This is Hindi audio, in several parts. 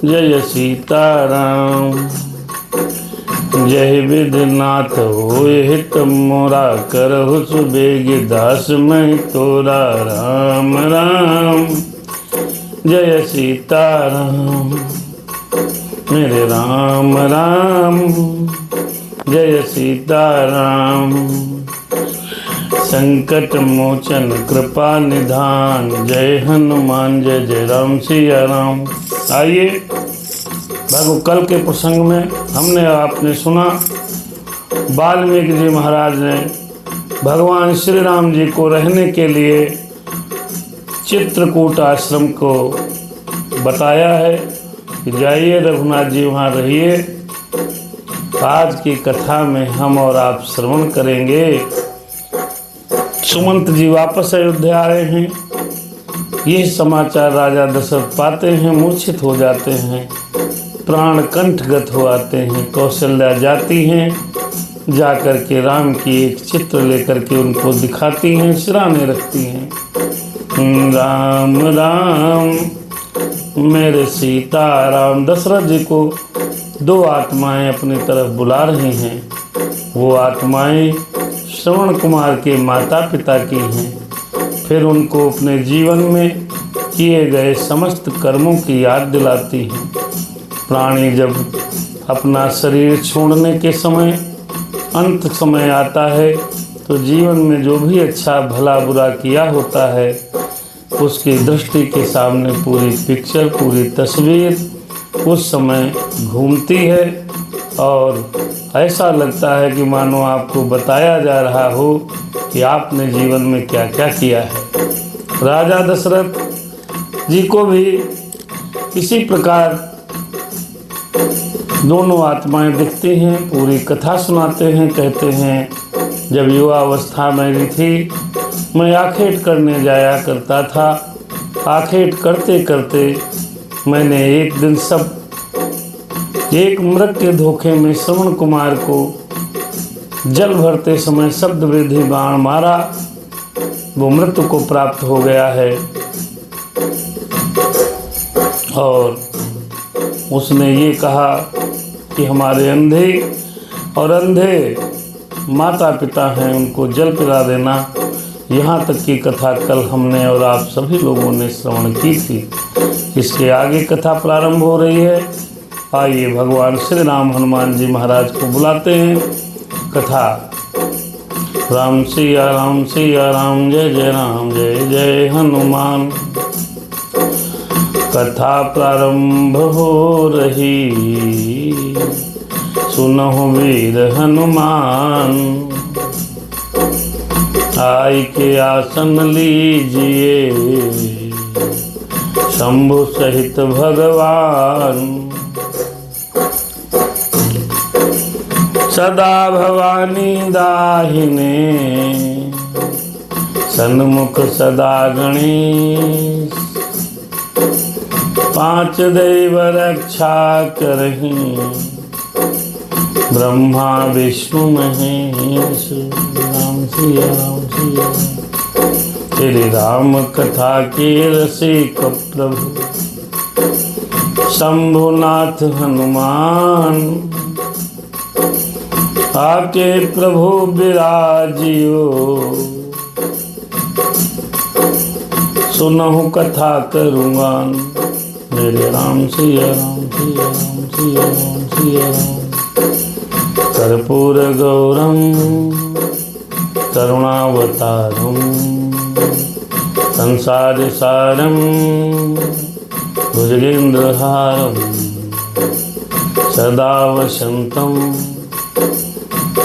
जय सीताराम। जय विधिनाथ होए हित मोरा, करहु सुबेग दास मैं तोरा। राम राम जय सीताराम, मेरे राम राम जय सीताराम। संकट मोचन कृपा निधान, जय हनुमान जय जय राम सिया राम। आइए भगव कल के प्रसंग में हमने आपने सुना वाल्मीकि जी महाराज ने भगवान श्री राम जी को रहने के लिए चित्रकूट आश्रम को बताया है कि जाइए रघुनाथ जी वहाँ रहिए। आज की कथा में हम और आप श्रवण करेंगे। सुमंत जी वापस अयोध्या आए हैं। यह समाचार राजा दशरथ पाते हैं, मूर्छित हो जाते हैं, प्राण कंठगत हो आते हैं। कौशल्या जाती हैं, जाकर के राम की एक चित्र लेकर के उनको दिखाती हैं, सिराने रखती हैं। राम राम मेरे सीता राम। दशरथ जी को दो आत्माएं अपनी तरफ बुला रही हैं। वो आत्माएं श्रवण कुमार के माता पिता की हैं। फिर उनको अपने जीवन में किए गए समस्त कर्मों की याद दिलाती हैं। प्राणी जब अपना शरीर छोड़ने के समय अंत समय आता है तो जीवन में जो भी अच्छा भला बुरा किया होता है उसकी दृष्टि के सामने पूरी पिक्चर, पूरी तस्वीर उस समय घूमती है और ऐसा लगता है कि मानो आपको बताया जा रहा हो कि आपने जीवन में क्या क्या किया है। राजा दशरथ जी को भी इसी प्रकार दोनों आत्माएं दिखती हैं, पूरी कथा सुनाते हैं। कहते हैं जब युवा अवस्था मेरी थी, मैं आखेट करने जाया करता था। आखेट करते करते मैंने एक दिन एक मृग के धोखे में श्रवण कुमार को जल भरते समय शब्द विधि बाण मारा। वो मृत्यु को प्राप्त हो गया है और उसने ये कहा कि हमारे अंधे माता पिता हैं, उनको जल पिला देना। यहाँ तक की कथा कल हमने और आप सभी लोगों ने श्रवण की थी। इसके आगे कथा प्रारंभ हो रही है। आइए भगवान श्री राम हनुमान जी महाराज को बुलाते हैं। कथा राम सिया राम जय जय राम जय जय हनुमान। कथा प्रारंभ हो रही, सुनहु वीर हनुमान। आई के आसन लीजिए, शंभु सहित भगवान। सदा भवानी दाहिने, सन्मुख सदा गणेश। पांच दैव रक्षा करहि, ब्रह्मा विष्णु महेश। राम सिया राम सिया तेरे राम कथा के रसिक प्रभु, शंभुनाथ हनुमान। आके प्रभु विराजियो, सुनहु कथा करूँगा। मेरे राम सिया राम सिया राम सिया राम सिया राम। कर्पूर गौरम करुणावतारम, संसार सारम भुजगेन्द्रहारम। सदा वसंतम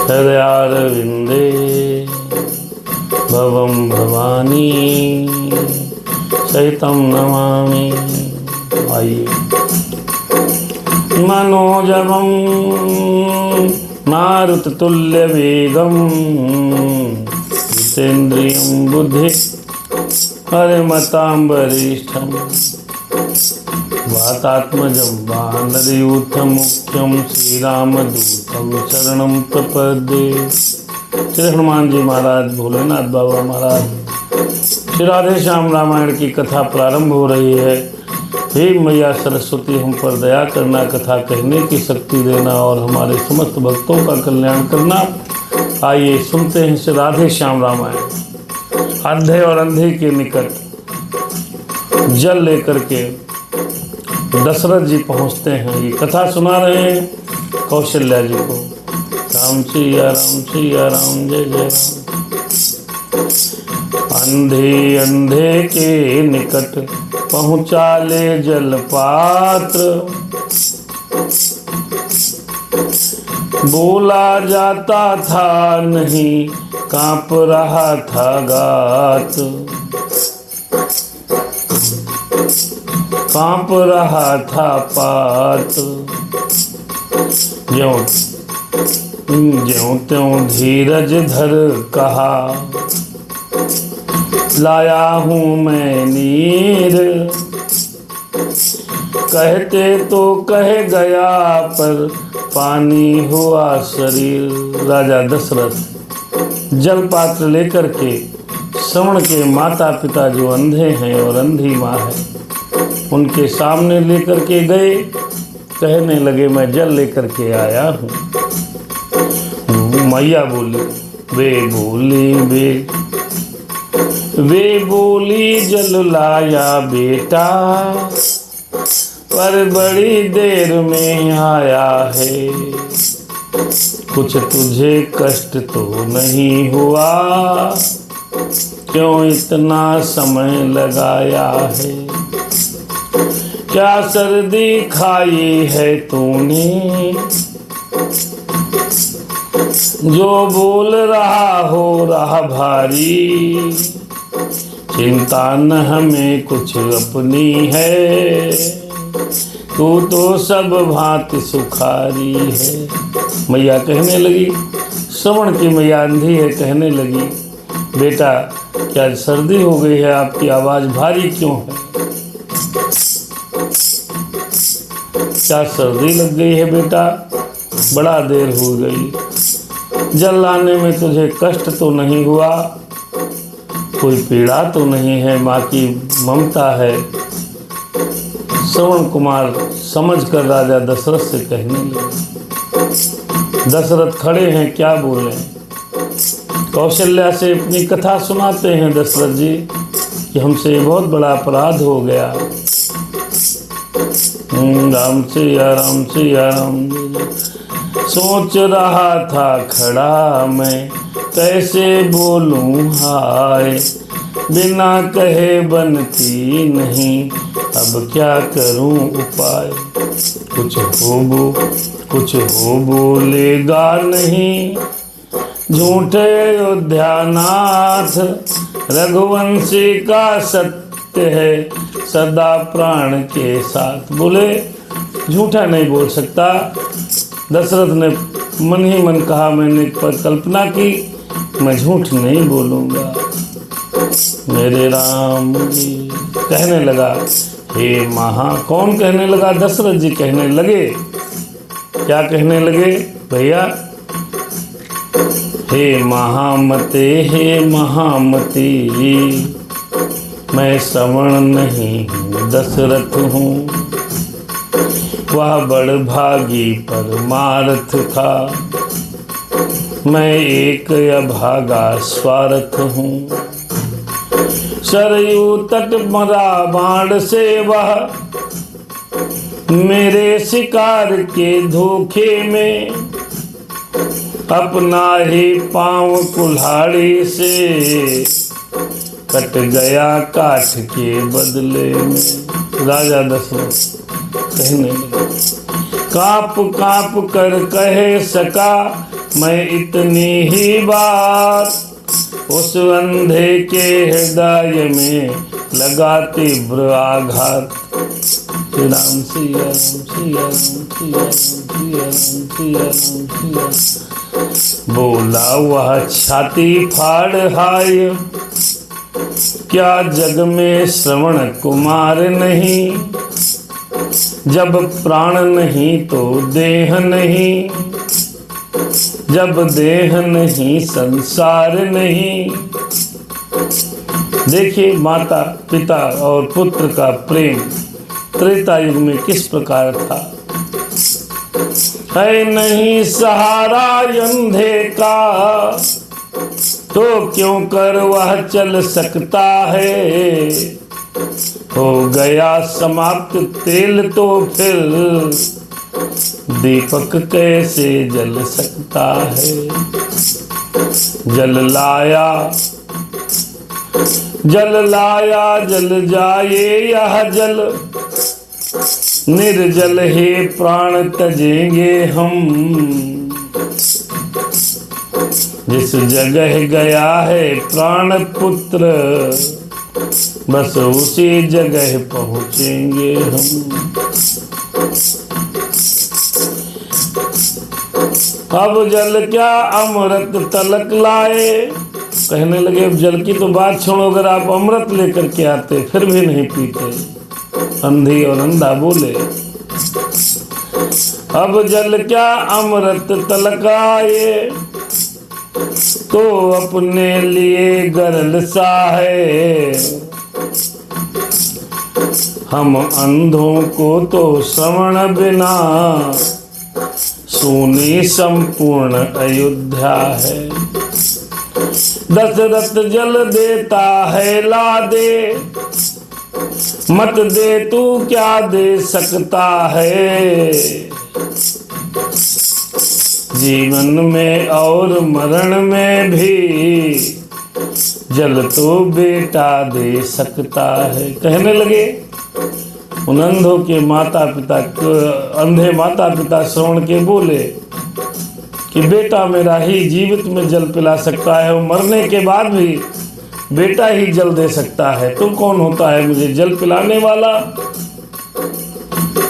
हृदयारविंदे, भवं भवानी सहितं नमामि। आइए मनोजवं मारुततुल्यवेगं, जितेन्द्रियं बुद्धि हरिमतां वरिष्ठं। वातात्मजं वानरयूथं मुख्यं, श्रीरामदूतं शरणं प्रपद्ये। श्री हनुमान जी महाराज, भोलेनाथ बाबा महाराज। श्री राधे श्याम रामायण की कथा प्रारंभ हो रही है। हे मैया सरस्वती, हम पर दया करना, कथा कहने की शक्ति देना और हमारे समस्त भक्तों का कल्याण करना। आइए सुनते हैं श्री राधे श्याम रामायण। अंधे और अंधे के निकट जल लेकर के दशरथ जी पहुंचते हैं। ये कथा सुना रहे हैं कौशल्या जी को। राम सिया राम जय जय राम। अंधे अंधे के निकट पहुँचा ले जल पात्र, बोला जाता था नहीं, कांप रहा था गात, कांप रहा था पात। ज्यों ज्यों त्यों धीरज धर कहा, लाया हूँ मैं नीर, कहते तो कह गया पर पानी हुआ शरीर। राजा दशरथ जल पात्र लेकर के श्रवण के माता पिता जो अंधे हैं और अंधी माँ है उनके सामने लेकर के गए। कहने लगे मैं जल लेकर के आया हूँ। मैया बोली वे बोली जल लाया बेटा, पर बड़ी देर में आया है। कुछ तुझे कष्ट तो नहीं हुआ, क्यों इतना समय लगाया है? क्या सर्दी खाई है तूने, जो बोल रहा हो रहा भारी? चिंता न हमें कुछ अपनी है, तू तो सब भांति सुखारी है। मैया कहने लगी, श्रवण की मैया अंधी है, कहने लगी बेटा क्या सर्दी हो गई है? आपकी आवाज़ भारी क्यों है? क्या सर्दी लग गई है बेटा? बड़ा देर हो गई। जल लाने में तुझे कष्ट तो नहीं हुआ? कोई पीड़ा तो नहीं है? माँ की ममता है। श्रवण कुमार समझकर राजा दशरथ से कहने लगे। दशरथ खड़े हैं, क्या बोले? कौशल्या से अपनी कथा सुनाते हैं दशरथ जी कि हमसे बहुत बड़ा अपराध हो गया। राम सिया राम। सोच रहा था खड़ा मैं, कैसे बोलूं हाय, बिना कहे बनती नहीं, अब क्या करूं उपाय? कुछ हो बोलेगा नहीं, झूठे अयोध्यानाथ, रघुवंशी का सत्य है सदा प्राण के साथ। बोले झूठा नहीं बोल सकता। दशरथ ने मन ही मन कहा, मैंने कल्पना की मैं झूठ नहीं बोलूँगा। मेरे राम जी कहने लगा, हे कौन कहने लगा? दशरथ जी कहने लगे। क्या कहने लगे भैया? हे महामते मैं श्रवण नहीं हूँ, दशरथ हूँ। वह बड़ भागी परमार्थ था, मैं एक अभागा स्वार्थ हूँ। सरयू तट मरा बाण से वह, मेरे शिकार के धोखे में, अपना ही पांव कुल्हाड़ी से कट गया काठ के बदले में। राजा दशरथ कहने लगे, कांप कर कह सका मैं इतनी ही बात, उस अंधे के हृदय में लगा तीव्र आघात। श्री राम सिया राम। बोला वह छाती फाड़ हाय, क्या जग में श्रवण कुमार नहीं? जब प्राण नहीं तो देह नहीं, जब देह नहीं संसार नहीं। देखिए माता पिता और पुत्र का प्रेम त्रेता युग में किस प्रकार था। है नहीं सहारा अंधे का, तो क्यों कर वह चल सकता है। हो गया समाप्त तेल तो फिर दीपक कैसे जल सकता है। जल लाया जल जाए यह जल, निर्जल ही प्राण तजेंगे हम। जिस जगह गया है प्राण पुत्र, बस उसी जगह पहुंचेंगे हम। अब जल क्या अमृत तलक लाए। कहने लगे अब जल की तो बात छोड़ो, अगर आप अमृत लेकर के आते फिर भी नहीं पीते। अंधी और अंधा बोले अब जल क्या अमृत तलक आए, तो अपने लिए गरल सा है। हम अंधों को तो श्रवण बिना सुनी संपूर्ण अयोध्या है। दशरथ जल देता है ला दे, मत दे तू क्या दे सकता है। जीवन में और मरण में भी जल तो बेटा दे सकता है। कहने लगे उन अंधों के माता पिता, अंधे माता पिता श्रवण के बोले कि बेटा मेरा ही जीवित में जल पिला सकता है, और मरने के बाद भी बेटा ही जल दे सकता है। तू कौन होता है मुझे जल पिलाने वाला।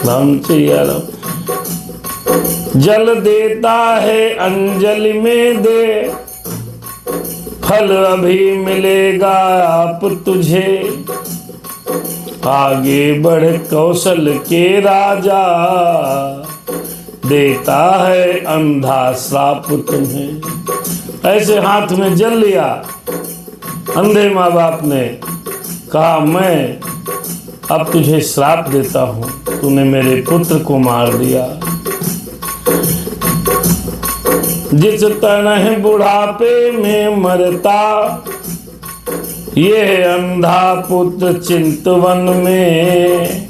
राम सिया राम। जल देता है अंजलि में दे, फल अभी मिलेगा आप तुझे। आगे बढ़ कौशल के राजा, देता है अंधा श्राप तुम्हें। ऐसे हाथ में जल लिया, अंधे माँ बाप ने कहा मैं अब तुझे श्राप देता हूँ, तूने मेरे पुत्र को मार दिया। जिस तरह बुढ़ापे में मरता यह अंधा पुत्र चिंतवन में,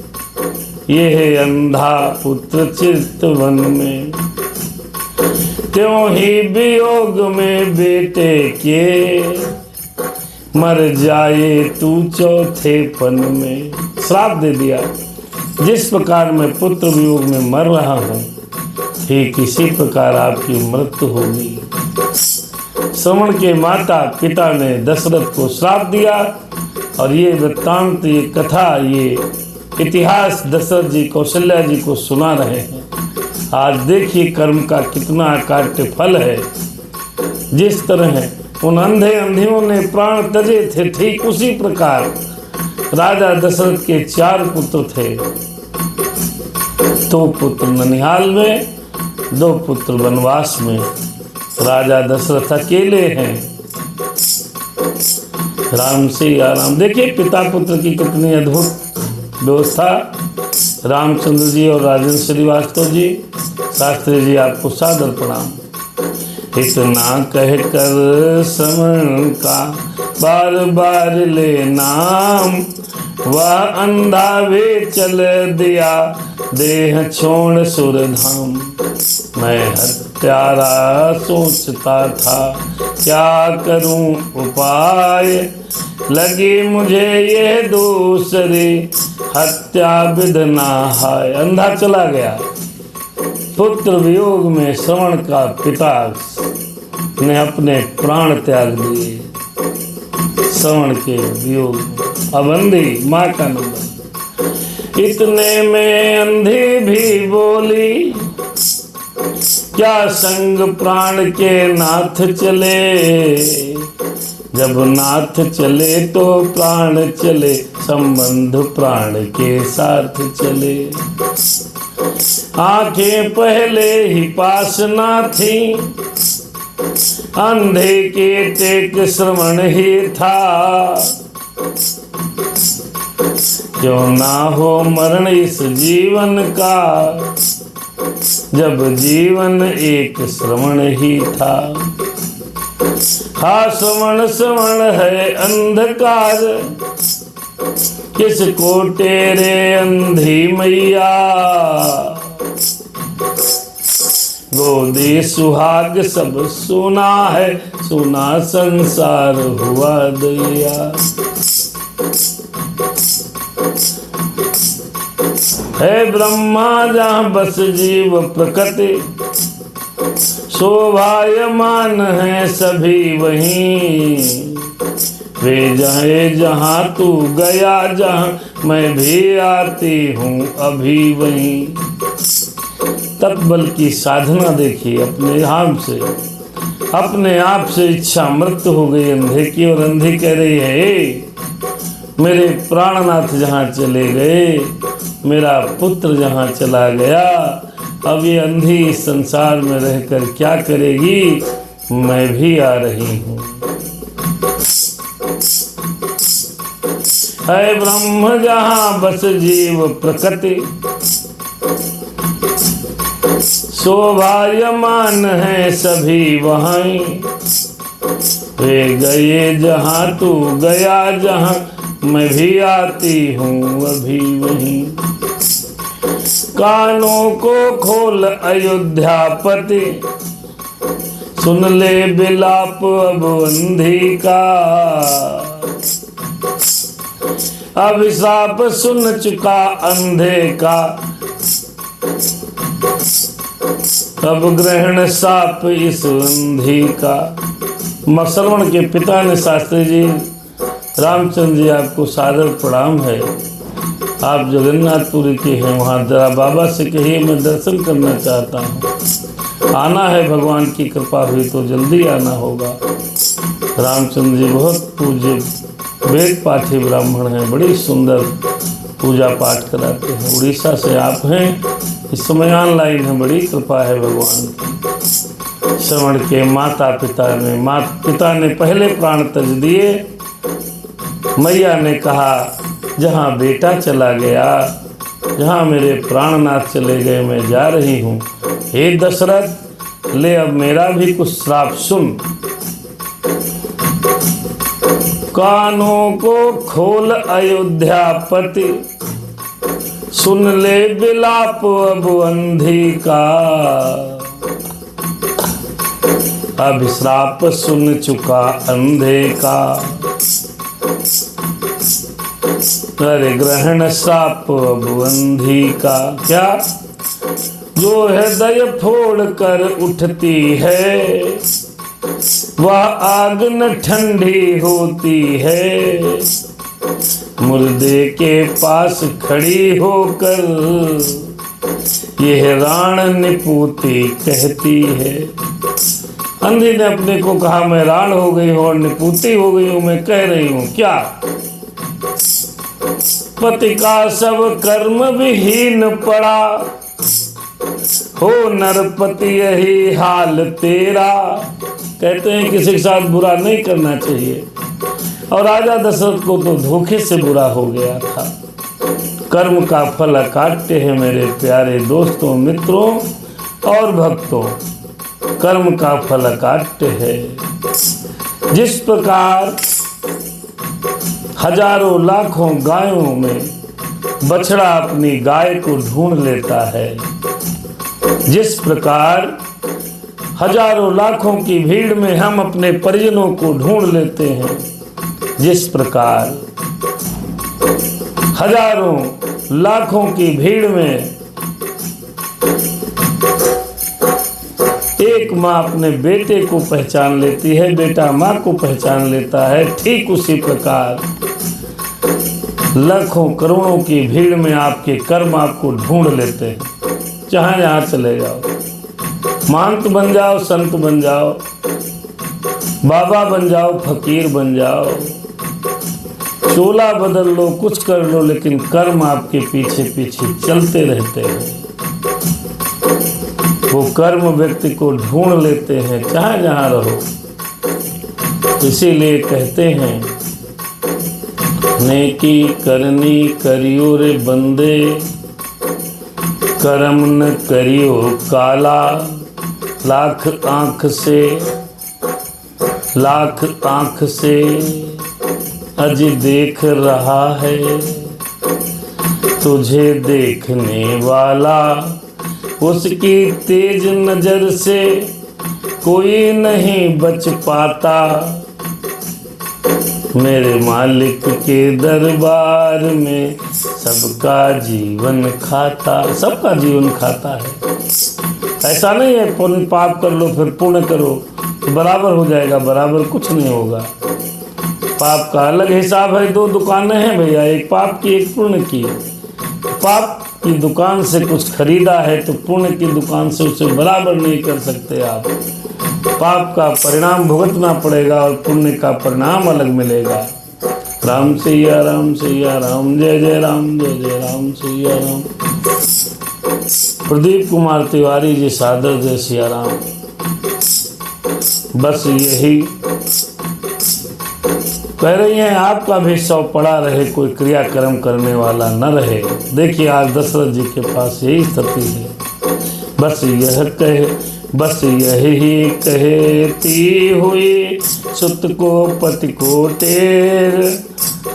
यह अंधा पुत्र चिंतवन में। त्यों ही वियोग में बेटे के, मर जाए तू चौथे पन में। श्राप दे दिया, जिस प्रकार मैं पुत्र वियोग में मर रहा हूँ ठीक इसी प्रकार आपकी मृत्यु होगी। श्रवण के माता पिता ने दशरथ को श्राप दिया, और ये वृत्तांत, ये कथा, ये इतिहास दशरथ जी कौशल्या जी को सुना रहे हैं। आज देखिए कर्म का कितना अकाट्य फल है। जिस तरह उन अंधे अंधियों ने प्राण तजे थे, ठीक उसी प्रकार राजा दशरथ के 4 पुत्र थे। 2 पुत्र ननिहाल में, 2 पुत्र वनवास में। राजा दशरथ अकेले हैं। राम से आराम। देखिए पिता पुत्र की कितनी अद्भुत व्यवस्था। रामचंद्र जी और राजेंद्र श्रीवास्तव जी, शास्त्री जी आपको सादर प्रणाम। इतना कहकर श्रवण का बार बार ले नाम, वह अंधा वे चल दिया देह छोड़ सुरधाम। मैं हत्यारा सोचता था क्या करूं उपाय, लगी मुझे ये दूसरी हत्या विधना हाय। अंधा चला गया, पुत्र वियोग में श्रवण का पिता ने अपने प्राण त्याग दिए श्रवण के वियोग में। अब अंधी माँ का नंबर। इतने में अंधी भी बोली, क्या संग प्राण के नाथ चले। जब नाथ चले तो प्राण चले, संबंध प्राण के साथ चले। आंखें पहले ही पास ना थी, अंधे के टेक श्रवण ही था। क्यों ना हो मरण इस जीवन का, जब जीवन एक श्रवण ही था। हा श्रवण श्रवण है अंधकार, किसको तेरे अंधी मैया। गोदी सुहाग सब सुना है, सुना संसार हुआ दैया। है ब्रह्मा जहाँ बस जीव प्रकृति, शोभायमान है सभी वहीं। वे जाए जहाँ तू गया, जहाँ मैं भी आती हूँ अभी वहीं। तत्बल की साधना देखिए, अपने आप से इच्छा मृत्यु हो गई अंधे की, और अंधी कह रही है मेरे प्राणनाथ जहाँ चले गए, मेरा पुत्र जहाँ चला गया, अब ये अंधी इस संसार में रहकर क्या करेगी, मैं भी आ रही हूँ। है ब्रह्म जहाँ बस जीव प्रकृति, शोभायमान है सभी वहीं। वे गए जहाँ तू गया, जहाँ मैं भी आती हूँ अभी वहीं। कानों को खोल अयोध्यापति, सुन ले बिलाप अब अंधी का। अभिशाप सुन चुका अंधे का, अब ग्रहण साप इस अंधी का। मसलवण के पिता ने शास्त्री जी, रामचंद्र जी आपको सादर प्रणाम है। आप जगन्नाथपुरी के हैं, वहाँ जरा बाबा से कहिए मैं दर्शन करना चाहता हूँ। आना है, भगवान की कृपा हुई तो जल्दी आना होगा। रामचंद्र जी बहुत पूज्य वेद पाठी ब्राह्मण हैं, बड़ी सुंदर पूजा पाठ कराते हैं। उड़ीसा से आप हैं, इस समय ऑनलाइन है, बड़ी कृपा है भगवान की। श्रवण के माता पिता ने पहले प्राण तज दिए। मैया ने कहा जहाँ बेटा चला गया, जहाँ मेरे प्राणनाथ चले गए, मैं जा रही हूँ। हे दशरथ, ले अब मेरा भी कुछ श्राप सुन। कानों को खोल अयोध्यापति, सुन ले बिलाप अब अंधी का। अभिश्राप सुन चुका अंधे का, अरे ग्रहण श्राप अब अंधी का। क्या जो हृदय फोड़ कर उठती है, वह आग न ठंडी होती है। मुर्दे के पास खड़ी होकर यह राण निपूती कहती है। अंधी ने अपने को कहा मैं राण हो गई हूँ और निपूती हो गई हूँ, मैं कह रही हूँ क्या। पति का सब कर्म विहीन पड़ा, हो नरपति यही हाल तेरा। कहते हैं किसी के साथ बुरा नहीं करना चाहिए, और राजा दशरथ को तो धोखे से बुरा हो गया था। कर्म का फल अकाट्य है मेरे प्यारे दोस्तों, मित्रों और भक्तों। कर्म का फल अकाट्य है। जिस प्रकार हजारों लाखों गायों में बछड़ा अपनी गाय को ढूंढ लेता है, जिस प्रकार हजारों लाखों की भीड़ में हम अपने परिजनों को ढूंढ लेते हैं, जिस प्रकार हजारों लाखों की भीड़ में एक माँ अपने बेटे को पहचान लेती है, बेटा माँ को पहचान लेता है, ठीक उसी प्रकार लाखों करोड़ों की भीड़ में आपके कर्म आपको ढूंढ लेते हैं। जहाँ जहाँ चले जाओ, महंत बन जाओ, संत बन जाओ, बाबा बन जाओ, फकीर बन जाओ, चोला बदल लो, कुछ कर लो, लेकिन कर्म आपके पीछे पीछे चलते रहते हैं। वो कर्म व्यक्ति को ढूंढ लेते हैं जहाँ जहाँ रहो। इसीलिए कहते हैं नेकी करनी करियो रे बंदे, करम न करियो काला। लाख आँख से अज देख रहा है तुझे देखने वाला। उसकी तेज नजर से कोई नहीं बच पाता। मेरे मालिक के दरबार में सबका जीवन खाता है। ऐसा नहीं है पुण्य पाप कर लो फिर पुण्य करो तो बराबर हो जाएगा, बराबर कुछ नहीं होगा। पाप का अलग हिसाब है। दो दुकानें हैं भैया, एक पाप की एक पुण्य की। पाप की दुकान से कुछ खरीदा है तो पुण्य की दुकान से उसे बराबर नहीं कर सकते आप। पाप का परिणाम भुगतना पड़ेगा और पुण्य का परिणाम अलग मिलेगा। राम सिया राम, जय जय राम, जय जय राम, सिया राम। प्रदीप कुमार तिवारी जी, सादर जय सिया राम। बस यही कह रही हैं, आपका भी शव पड़ा रहे, कोई क्रियाक्रम करने वाला न रहे। देखिए आज दशरथ जी के पास यही स्थिति है। बस यही कहती हुई सुत को पति को टेर।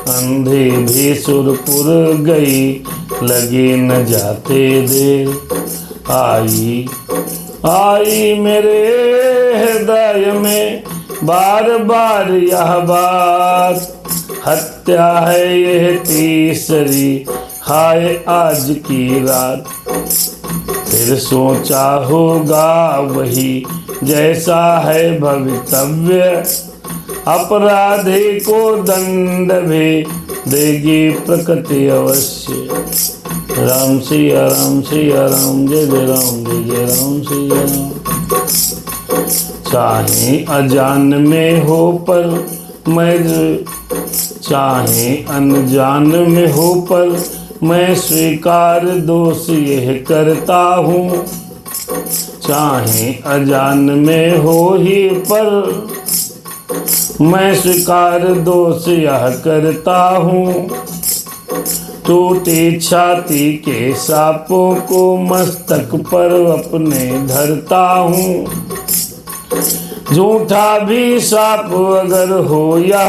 अंधी भी सुरपुर गई, लगी न जाते देर। आई मेरे हृदय में बार बार यह बात। हत्या है यह तीसरी, हाय आज की रात। फिर सोचा होगा वही जैसा है भवितव्य। अपराधी को दंड भी देगी प्रकृति अवश्य। राम सिया राम, जय जय राम, जय जय राम, सिया राम। चाहे अजान में हो पर चाहे अनजान में हो पर मैं स्वीकार दोष यह करता हूँ। चाहे अजान में हो ही पर मैं स्वीकार दोष यह करता हूँ। टूटी छाती के सांपों को मस्तक पर अपने धरता हूँ। झूठा भी सांप अगर हो या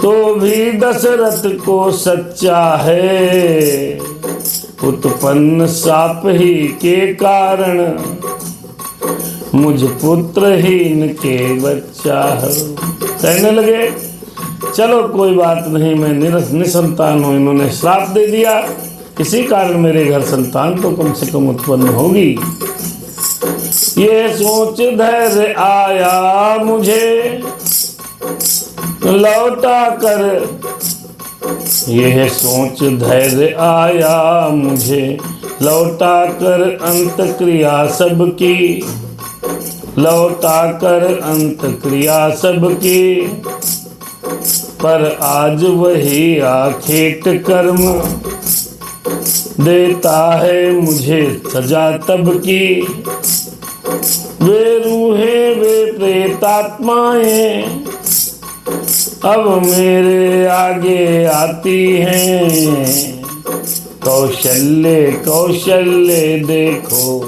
तो भी दशरथ को सच्चा है। उत्पन्न सांप ही के कारण मुझ पुत्रहीन के बच्चा है। कहने लगे चलो कोई बात नहीं, मैं निसंतान हूँ, इन्होंने श्राप दे दिया, इसी कारण मेरे घर संतान तो कम से कम उत्पन्न होगी। ये सोच धैर्य आया मुझे लौटा कर, यह सोच धैर्य आया मुझे लौटा कर अंत क्रिया सबकी, लौटा कर अंत क्रिया सबकी। पर आज वही आखेट कर्म देता है मुझे सजा तब की। वे रूहें वे प्रेतात्माएं अब मेरे आगे आती हैं। कौशल्य कौशल्य देखो,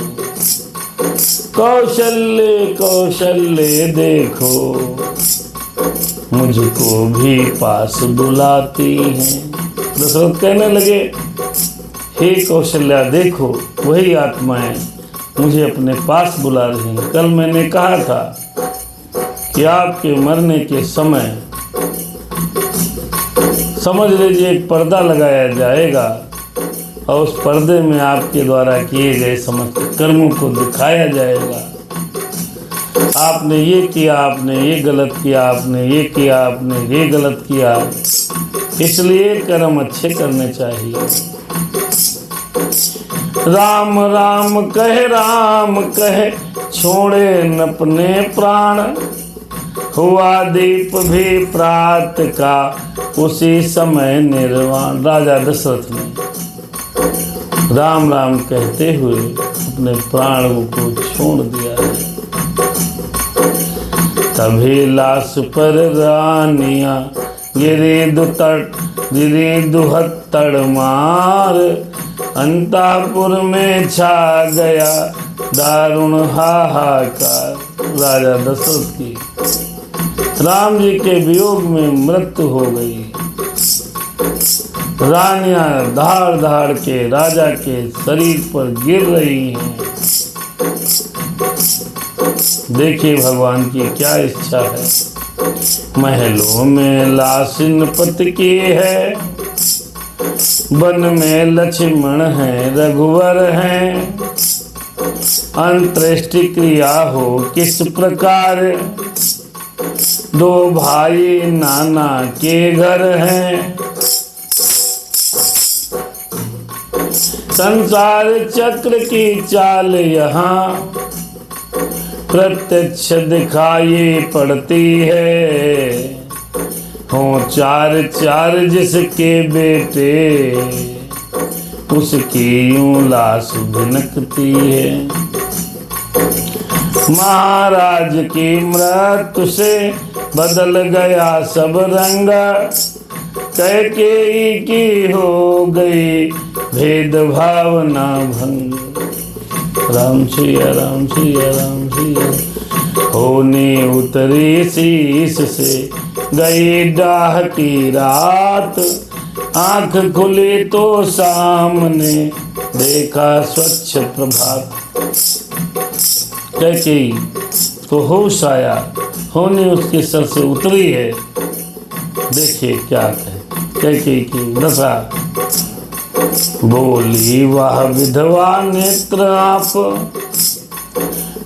कौशल्य कौशल्य देखो, मुझको भी पास बुलाती हैं। दशरथ कहने लगे हे कौशल्या देखो, वही आत्माएं मुझे अपने पास बुला रही हैं। कल मैंने कहा था कि आपके मरने के समय समझ लीजिए एक पर्दा लगाया जाएगा और उस पर्दे में आपके द्वारा किए गए समस्त कर्मों को दिखाया जाएगा। आपने ये किया, आपने ये गलत किया, आपने ये किया, आपने ये गलत किया, इसलिए कर्म अच्छे करने चाहिए। राम राम कहे छोड़े न अपने प्राण, हुआ दीप भी प्रात का उसी समय निर्वाण। राजा दशरथ ने राम राम कहते हुए अपने प्राणों को छोड़ दिया है। तभी लाश पर रानियां गिरी दुहत्तड़ मार, अंतापुर में छा गया दारुण हाहाकार। राजा दशरथ की राम जी के वियोग में मृत्यु हो गई। रानियां धाड़ धाड़ के राजा के शरीर पर गिर रही हैं। देखिए भगवान की क्या इच्छा है। महलों में लाश पति की है, वन में लक्ष्मण है रघुवर हैं। अंत्येष्टि क्रिया हो किस प्रकार, दो भाई नाना के घर हैं। संसार चक्र की चाल यहाँ प्रत्यक्ष दिखाई पड़ती है। हो चार चार जिसके बेटे, उसकी यूं लाश भिनकती है। महाराज की मृत्यु से बदल गया सब रंग, कैकेयी की हो गई भेद भावना भंग। राम सिया राम सिया राम सिया। होने उतरी शीश से गई डाह की रात, आंख खुली तो सामने देखा स्वच्छ प्रभात। कैकेयी को होश आया, होने उसके सर से उतरी है। देखिए क्या है कैकेयी की दशा। बोली वह विधवा नेत्र आप,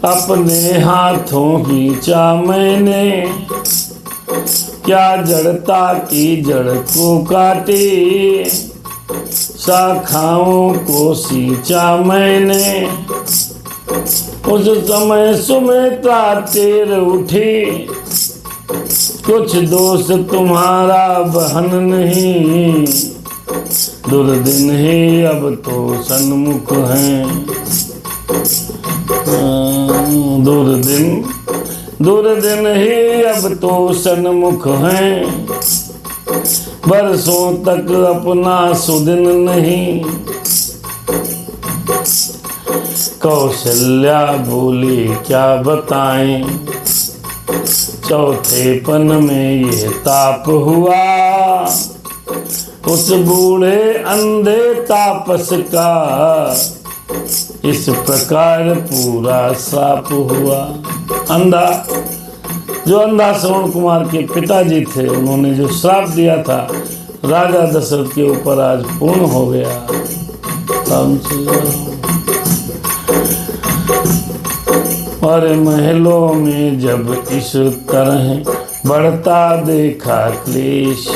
अपने हाथों खींचा मैंने। क्या जड़ता की जड़ को काटी, शाखाओं को सींचा मैंने। उस समय सुमित्रा तेर उठी, कुछ दोष तुम्हारा बहन नहीं। दुर्दिन ही अब तो सन्मुख हैं। दुर्दिन ही अब तो सन्मुख हैं। बरसों तक अपना सुदिन नहीं। कौशल्या बोली क्या बताएं, चौथेपन में ये ताप हुआ। उस बूढ़े अंधे तापस का इस प्रकार पूरा श्राप हुआ। अंधा जो अंधा श्रवण कुमार के पिताजी थे, उन्होंने जो श्राप दिया था राजा दशरथ के ऊपर, आज पूर्ण हो गया। और महलों में जब इस तरह बढ़ता देखा क्लेश,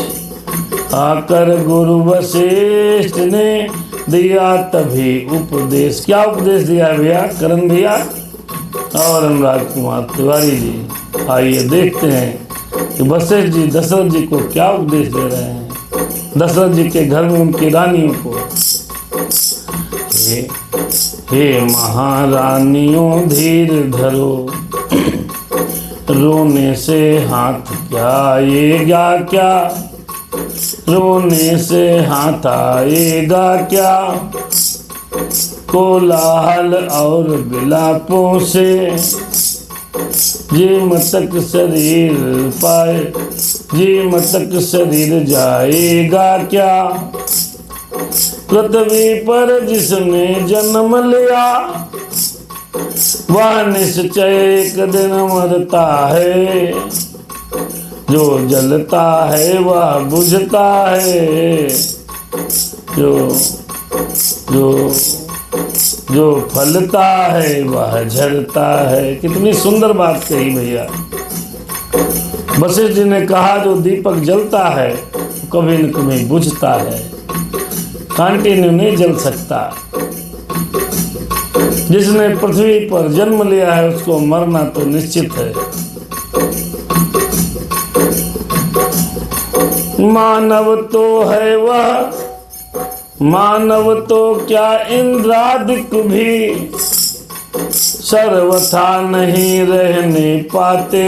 आकर गुरु वशिष्ठ ने दिया तभी उपदेश। क्या उपदेश दिया भैया? करण भैया और अनुराग कुमार तिवारी जी, आइए देखते हैं कि वशिष्ठ जी दशरथ जी को क्या उपदेश दे रहे हैं। दशरथ जी के घर में उनकी रानियों को। हे महारानियों धीर धरो, रोने से हाथ क्या आएगा क्या, रोने से हाथ आएगा क्या। कोलाहल और विलापों से जीम तक शरीर पाए, जीम तक शरीर जाएगा क्या। पृथ्वी पर जिसने जन्म लिया, वह निश्चय एक दिन मरता है। जो जलता है वह बुझता है, जो फलता है वह झड़ता है। कितनी सुंदर बात कही भैया। वशिष्ठ जी ने कहा जो दीपक जलता है कभी न कभी बुझता है, कंटिन्यू नहीं जल सकता। जिसने पृथ्वी पर जन्म लिया है उसको मरना तो निश्चित है। मानव तो है वह, मानव तो क्या इंद्रादिक भी सर्वथा नहीं रहने पाते।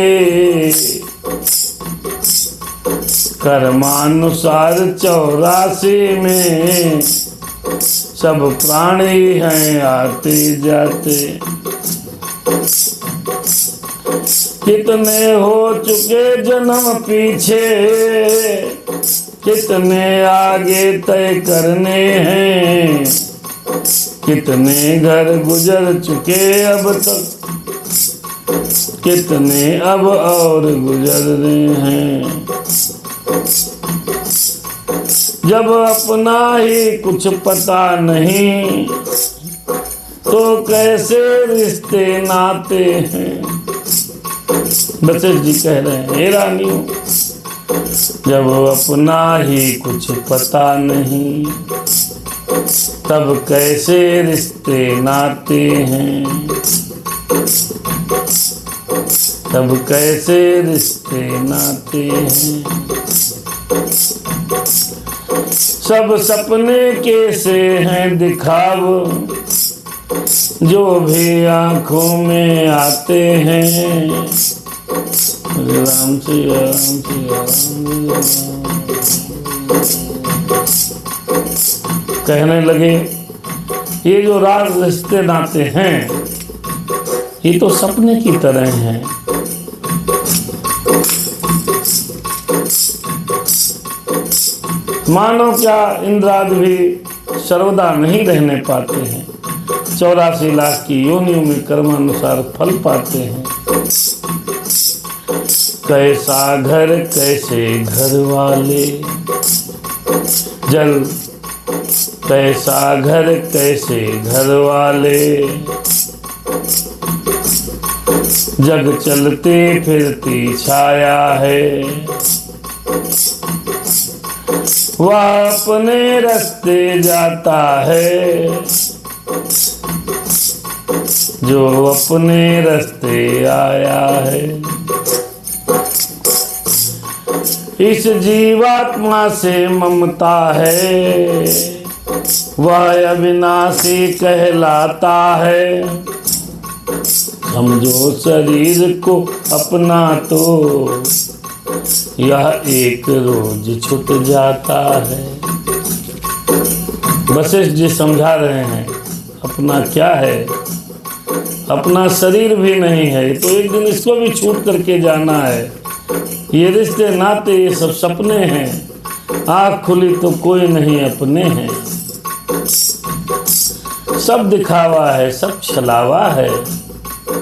कर्मानुसार 84 में सब प्राणी हैं आते जाते। कितने हो चुके जन्म पीछे, कितने आगे तय करने हैं, कितने घर गुजर चुके अब तक, कितने अब और गुजरने हैं। जब अपना ही कुछ पता नहीं तो कैसे रिश्ते नाते हैं। वशिष्ठ जी कह रहे हैं, हे रानियों, जब अपना ही कुछ पता नहीं तब कैसे रिश्ते नाते हैं, तब कैसे रिश्ते नाते हैं। सब सपने कैसे हैं दिखाव, जो भी आंखों में आते हैं। राम से राम से राम। कहने लगे, ये जो राज रिश्ते नाते हैं ये तो सपने की तरह हैं। मानो क्या इंद्रादि भी सर्वदा नहीं रहने पाते हैं, 84 लाख की योनियों में कर्मानुसार फल पाते हैं। कैसा घर कैसे घर वाले, जल कैसा घर कैसे घर वाले, जग चलते फिरती छाया है, वह अपने रास्ते जाता है, जो अपने रास्ते आया है। इस जीवात्मा से ममता है, वह अविनाशी कहलाता है। समझो शरीर को अपना तो यह एक रोज छूट जाता है। वशिष्ठ जी समझा रहे हैं, अपना क्या है, अपना शरीर भी नहीं है तो एक दिन इसको भी छूट करके जाना है। ये रिश्ते नाते ये सब सपने हैं, आँख खुली तो कोई नहीं अपने हैं। सब दिखावा है, सब छलावा है,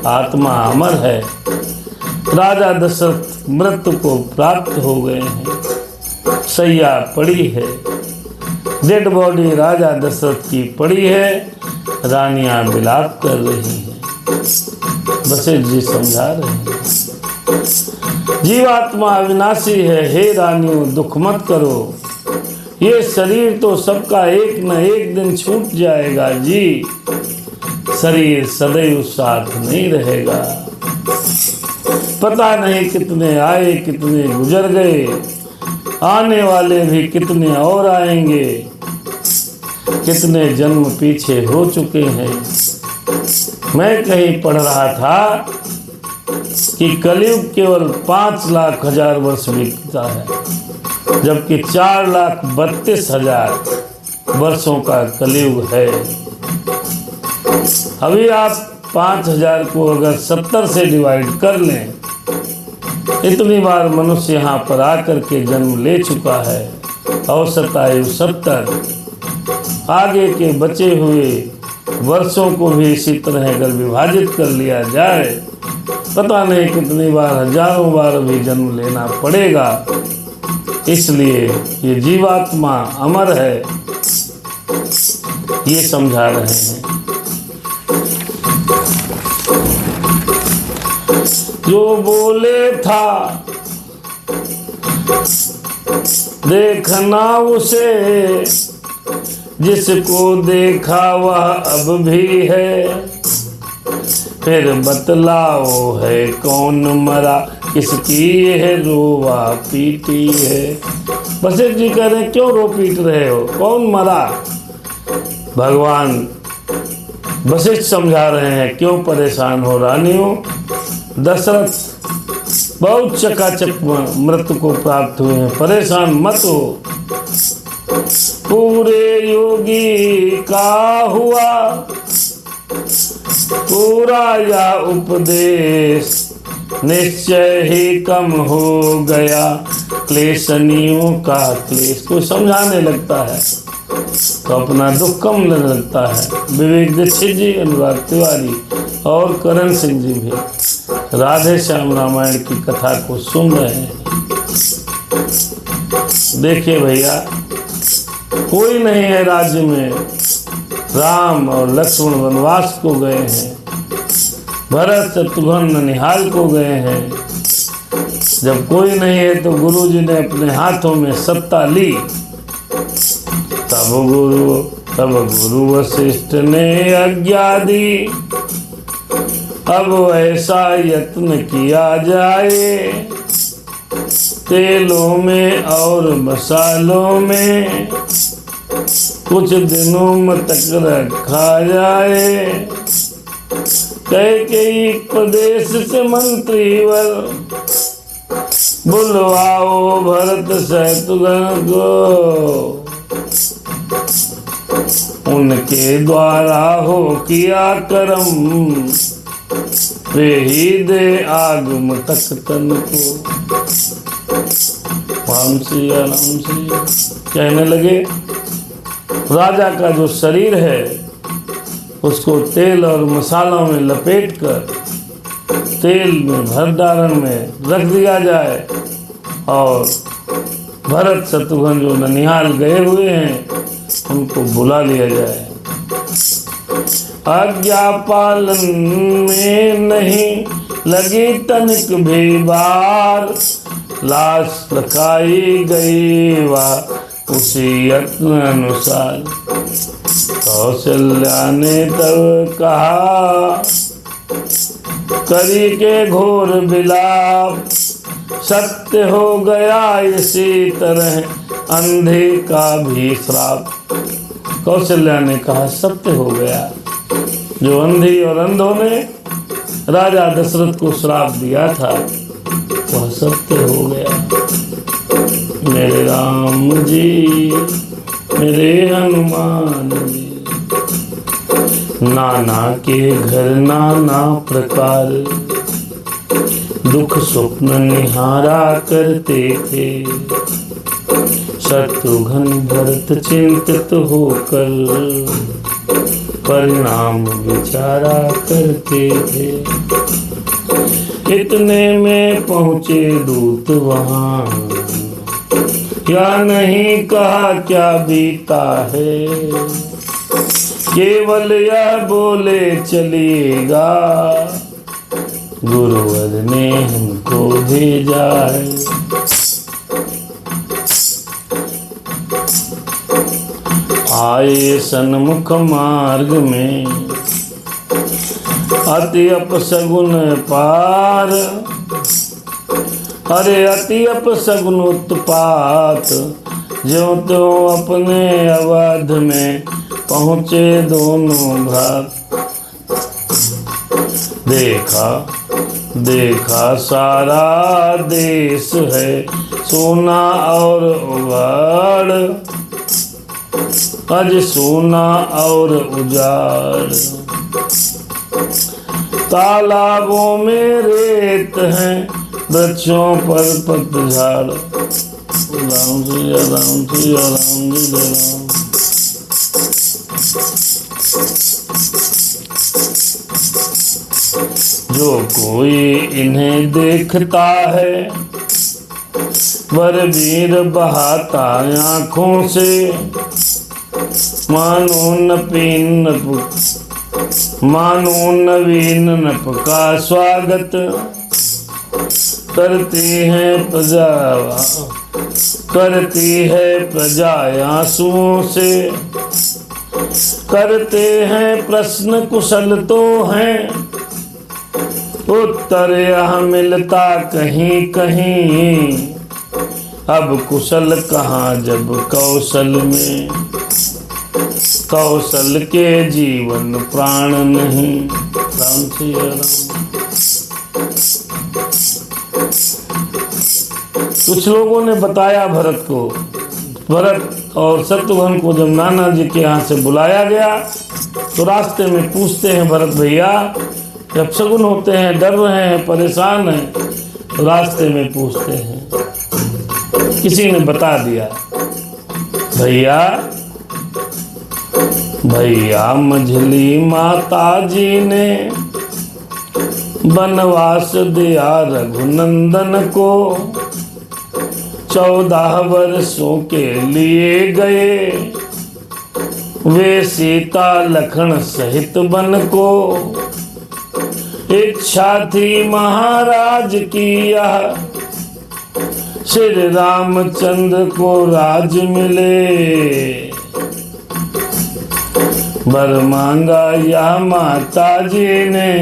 आत्मा अमर है। राजा दशरथ मृत्यु को प्राप्त हो गए हैं, सैया पड़ी है, डेड बॉडी राजा दशरथ की पड़ी है, रानियां विलाप कर रही हैं। वशिष्ठ जी समझा रहे हैं, जीवात्मा अविनाशी है, हे रानियों दुख मत करो, ये शरीर तो सबका एक न एक दिन छूट जाएगा जी, शरीर सदैव साथ नहीं रहेगा। पता नहीं कितने आए कितने गुजर गए, आने वाले भी कितने और आएंगे, कितने जन्म पीछे हो चुके हैं। मैं कहीं पढ़ रहा था कि कलयुग केवल 5,00,000 वर्ष बीतता है, जबकि 4,32,000 वर्षों का कलयुग है। अभी आप 5,000 को अगर 70 से डिवाइड कर लें, इतनी बार मनुष्य यहाँ पर आकर के जन्म ले चुका है। औसत आयु 70, आगे के बचे हुए वर्षों को भी इसी तरह अगर विभाजित कर लिया जाए, पता नहीं कितनी बार, हजारों बार भी जन्म लेना पड़ेगा। इसलिए ये जीवात्मा अमर है, ये समझा रहे हैं। जो बोले था देखना उसे, जिसको देखा वह अब भी है, फिर बतलाओ है कौन मरा, किसकी यह रोवा पीटी है। वशिष्ठ जी कह रहे क्यों रो पीट रहे हो, कौन मरा? भगवान वशिष्ठ समझा रहे हैं क्यों परेशान हो रानियों। दशरथ बहुत चकाचक मृत्यु को प्राप्त हुए हैं। परेशान मत हो। पूरे योगी का हुआ पूरा या उपदेश, निश्चय ही कम हो गया क्लेशनियों का क्लेश। कोई समझाने लगता है तो अपना दुख कम लगने लगता है। विवेक दीक्षित जी, अनुराग तिवारी और करण सिंह जी भी राधे श्याम रामायण की कथा को सुन रहे हैं। देखिए भैया, कोई नहीं है राज्य में। राम और लक्ष्मण वनवास को गए हैं, भरत शत्रुघ्न ननिहाल को गए हैं। जब कोई नहीं है तो गुरु जी ने अपने हाथों में सत्ता ली। तब गुरु वशिष्ठ ने आज्ञा दी, अब ऐसा यत्न किया जाए, तेलों में और मसालों में कुछ दिनों तक रखा जाए। कई प्रदेश से मंत्रीवर बुलवाओ भरत शत्रुघ्न को, उनके द्वारा हो किया करम, वे ही दे आगम तक तन को। राम श्री कहने लगे, राजा का जो शरीर है उसको तेल और मसालों में लपेट कर तेल में भर डालन में रख दिया जाए और भरत शत्रुघ्न जो ननिहाल गए हुए हैं उनको बुला लिया जाए। आज्ञा पालन में नहीं लगी तनिक भी बार, लाश रखाई गई वह उसी यत्न अनुसार। कौशल्या ने तब कहा करी के घोर विलाप, सत्य हो गया इसी तरह अंधे का भी श्राप। कौशल्या ने कहा सत्य हो गया, जो अंधी और अंधों ने राजा दशरथ को श्राप दिया था वह सत्य हो गया। मेरे राम जी, मेरे हनुमान जी, नाना के घर नाना प्रकार दुख स्वप्न निहारा करते थे। शत्रुघ्न भरत चिंतित होकर परिणाम विचारा करते थे। इतने में पहुँचे दूत वहाँ, क्या नहीं कहा क्या बीता है, केवल यह बोले चलिएगा गुरुवर ने हमको भेजा है। आए सन्मुख मार्ग में अति अपशगुन पार, अरे अति अपशगुन उत्पात, ज्यों त्यों अपने अवध में पहुँचे दोनों भ्रात। देखा सारा देश है सोना और उगाड़, अज सोना और उजाड़। तालाबों में रेत है, वृक्षों पर पतझड़। राम जी राम जी राम जी राम। जो कोई इन्हें देखता है वर वीर बहाता आँखों से, मानो नवीन नप का स्वागत करती है प्रजा आंसुओं से। करते हैं प्रश्न कुशल तो हैं, उत्तर यह मिलता कहीं कहीं। अब कुशल कहाँ जब कौशल के जीवन प्राण नहीं। राम श्री राम। कुछ लोगों ने बताया भरत को। भरत और शत्रुघ्न को जब नाना जी के यहाँ से बुलाया गया तो रास्ते में पूछते हैं भरत भैया, जब शगुन होते हैं, डर रहे हैं, परेशान हैं, तो रास्ते में पूछते हैं। किसी ने बता दिया, भैया भैया मझली माता जी ने बनवास दिया रघुनंदन को, 14 वर्षों के लिए गए वे सीता लखन सहित बन को। इच्छा थी महाराज की यह श्री रामचंद्र को राज मिले। वर मांगा या माता जी ने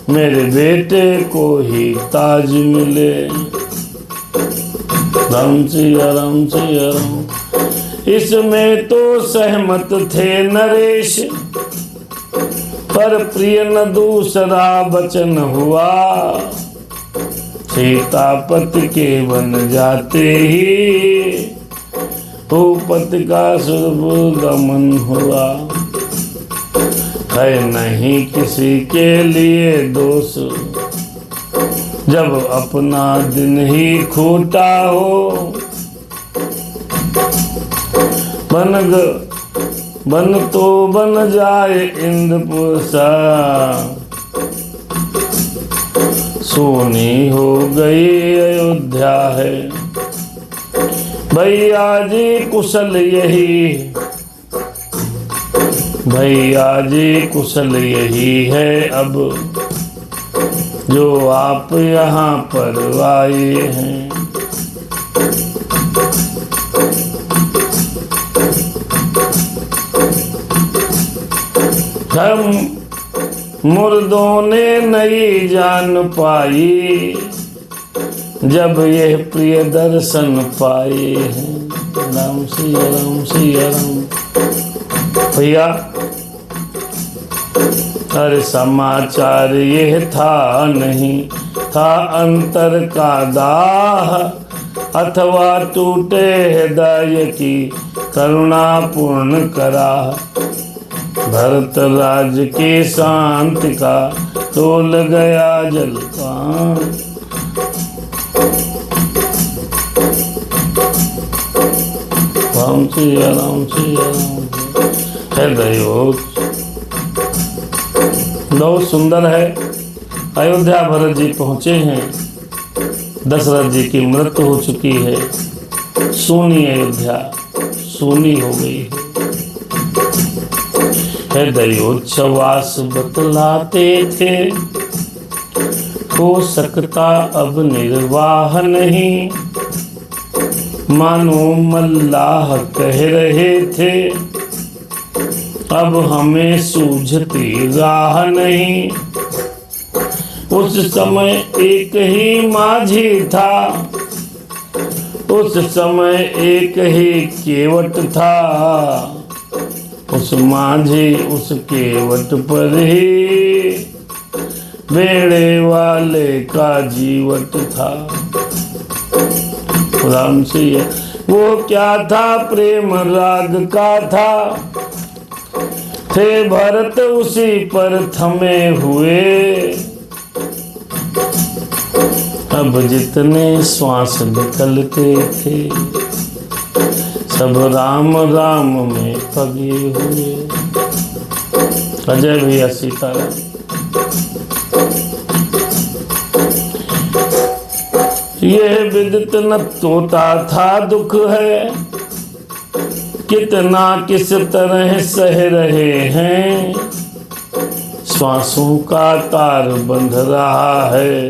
मेरे बेटे को ही ताज मिले। राम सिया राम सिया राम। इसमें तो सहमत थे नरेश, पर प्रिय न दूसरा वचन हुआ। सीतापति के बन जाते ही भूपति का शुभ गमन हुआ। है नहीं किसी के लिए दोष, जब अपना दिन ही खोटा हो। बन तो बन जाए इंद्रपुर सा, सोनी हो गई अयोध्या है। भैया जी कुशल यही, भैया जी कुशल यही है अब, जो आप यहाँ पर आए हैं। धर्म मुर्दों ने नई जान पाई, जब यह प्रिय दर्शन पाए हैं। राम सिया राम सिया राम। भैया अरे समाचार यह था नहीं, था अंतर का दाह, अथवा टूटे हृदय की करुणा पूर्ण करा। भरत राज के शांति का तोल गया जलपान। राम सिया राम सिया राम। हृदय बहुत सुंदर है। अयोध्या भरत जी पहुंचे हैं। दशरथ जी की मृत्यु हो चुकी है। सूनी अयोध्या सूनी हो गई है। हृदयोच्छ्वास बतलाते थे, हो सकता अब निर्वाह नहीं। मानो मल्लाह कह रहे थे, अब हमें सूझती राह नहीं। उस समय एक ही माझी था, उस समय एक ही केवट था। उस माझी उस केवट पर ही बेड़े वाले का जीवट था। राम सिया वो क्या था, प्रेम राग का था। थे भरत उसी पर थमे हुए, अब जितने श्वास निकलते थे, सब राम राम में पगे हुए। अजय भैया सीताराम। यह विदित न तोता था दुख है, कितना किस तरह सह रहे हैं। श्वासों का तार बंध रहा है,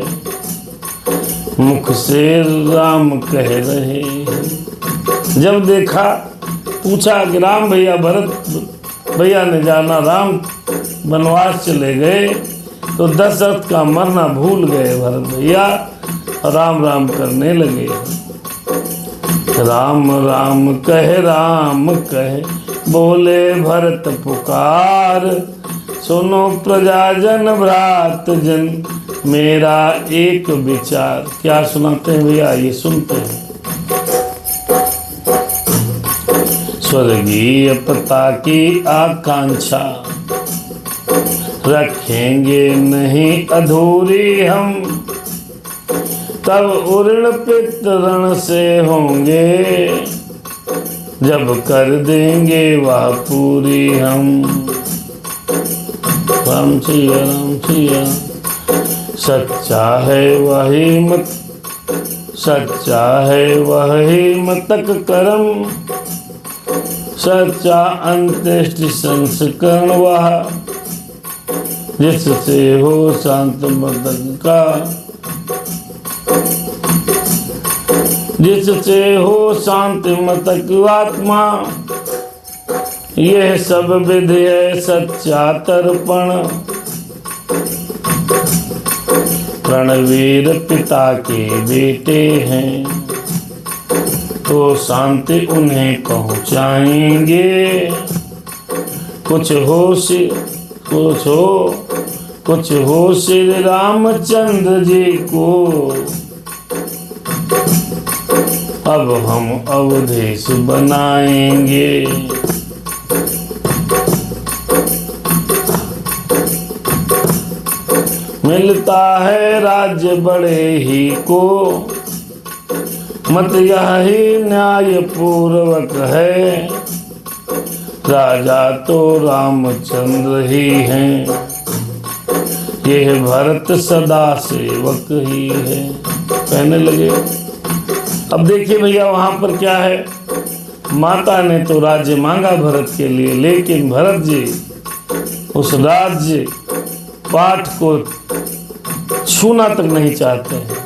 मुख से राम कह रहे हैं। जब देखा पूछा कि राम भैया भरत भैया ने जाना, राम वनवास चले गए, तो दशरथ का मरना भूल गए भरत भैया, राम राम करने लगे। राम राम कह बोले भरत पुकार। सुनो प्रजाजन भ्रात जन, मेरा एक विचार। क्या सुनाते हैं भैया, ये सुनते हैं। स्वर्गीय पिता की आकांक्षा रखेंगे नहीं अधूरी हम, तब उऋण पितरण से होंगे, जब कर देंगे वह पूरी हम। राम सिया राम सिया। सच्चा है वही मत, सच्चा है वही मतक करम, सच्चा अंत्येष्टि संस्करण वह, जिससे हो शांत मतक का, जिससे हो शांति मतक आत्मा। यह सब विधि है सच्चा तर्पण, रणवीर पिता के बेटे हैं, तो शांति उन्हें पहुँचाएंगे। कुछ हो श्री रामचंद्र जी को, अब हम अवधेश बनाएंगे। मिलता है राज्य बड़े ही को, मत यही न्याय पूर्वक है, राजा तो रामचंद्र ही हैं, यह भरत सदा सेवक ही है। कहने लगे। अब देखिए भैया वहां पर क्या है, माता ने तो राज्य मांगा भरत के लिए, लेकिन भरत जी उस राज्य पाठ को छूना तक नहीं चाहते हैं,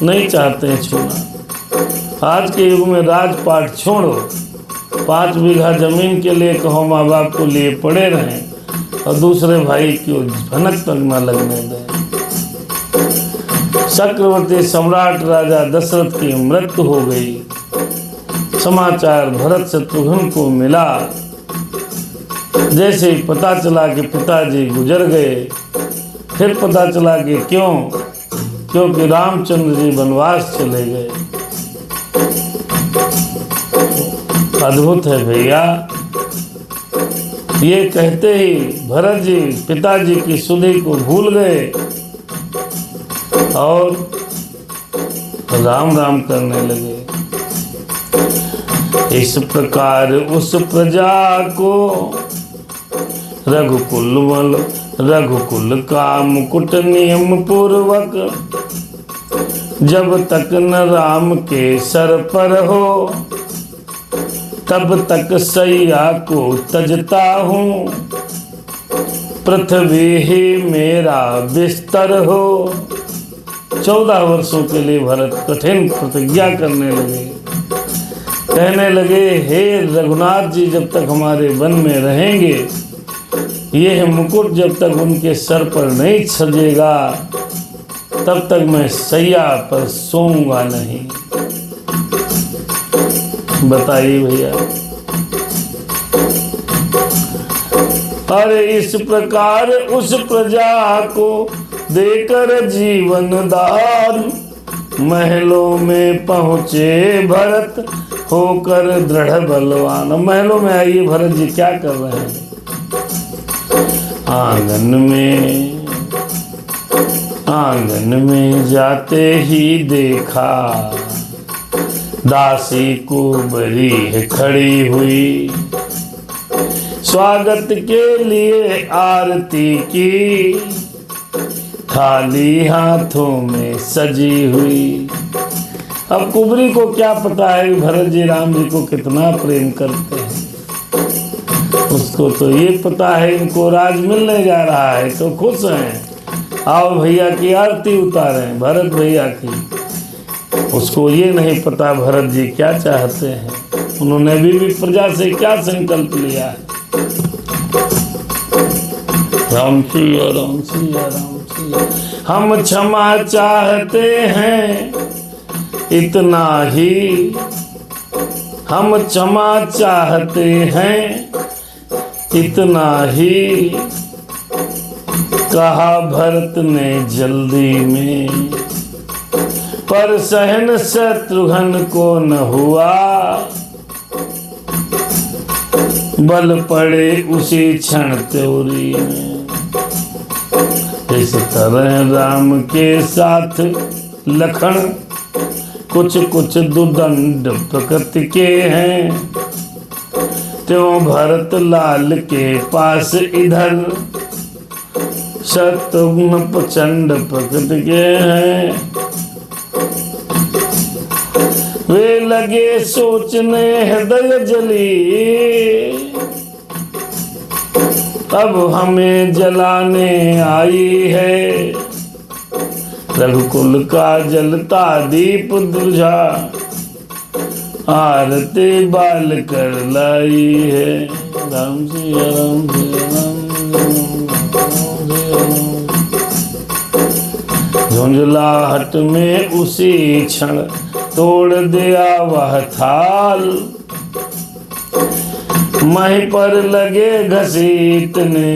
नहीं चाहते हैं छूना। आज के युग में राजपाट छोड़ो, 5 बीघा जमीन के लिए कहो माँ बाप को लिए पड़े रहें और दूसरे भाई की भनक तक न लगने दें। चक्रवर्ती सम्राट राजा दशरथ की मृत्यु हो गई। समाचार भरत शत्रुघ्न को मिला। जैसे ही पता चला कि पिताजी गुजर गए, फिर पता चला कि क्यों, क्योंकि रामचंद्र जी वनवास चले गए। अद्भुत है भैया। ये कहते ही भरत जी पिताजी की सुधि को भूल गए और राम राम करने लगे। इस प्रकार उस प्रजा को रघुकुल का मुकुट नियम पूर्वक, जब तक न राम के सर पर हो, तब तक सैया को तजता हूँ, पृथ्वी ही मेरा बिस्तर हो। 14 वर्षों के लिए भरत कठिन प्रतिज्ञा करने लगे। कहने लगे, हे रघुनाथ जी, जब तक हमारे वन में रहेंगे, यह मुकुट जब तक उनके सर पर नहीं सजेगा, तब तक मैं सैया पर सोऊंगा नहीं। बताइए भैया। अरे इस प्रकार उस प्रजा को देकर जीवन दान, महलों में पहुँचे भरत होकर दृढ़ बलवान। महलों में आइए भरत जी क्या कर रहे हैं। आंगन में जाते ही देखा, दासी को बड़ी खड़ी हुई, स्वागत के लिए आरती की, खाली हाथों में सजी हुई। अब कुबरी को क्या पता है भरत जी राम जी को कितना प्रेम करते हैं। उसको तो ये पता है इनको राज मिलने जा रहा है, तो खुश हैं। आओ भैया की आरती उतारें, भरत भैया की। उसको ये नहीं पता भरत जी क्या चाहते हैं, उन्होंने भी प्रजा से क्या संकल्प लिया है। राम सिया राम सिया राम सिया। हम क्षमा चाहते हैं इतना ही, हम क्षमा चाहते हैं इतना ही, कहा भरत ने जल्दी में, पर सहन शत्रुघ्न को न हुआ, बल पड़े उसी क्षण त्योरी में। इस तरह राम के साथ लखन कुछ कुछ दुदंड प्रकृति के हैं, त्यों भरत लाल के पास इधर शत्रुघ्न प्रचंड प्रकृति के हैं। वे लगे सोचने हृदय जली, अब हमें जलाने आई है, रघुकुल का जलता दीप बुझा, आरती बाल कर लाई है। राम सिया राम सिया राम झुंझलाहट में उसी क्षण तोड़ दिया वह थाल, मही पर लगे घसीटने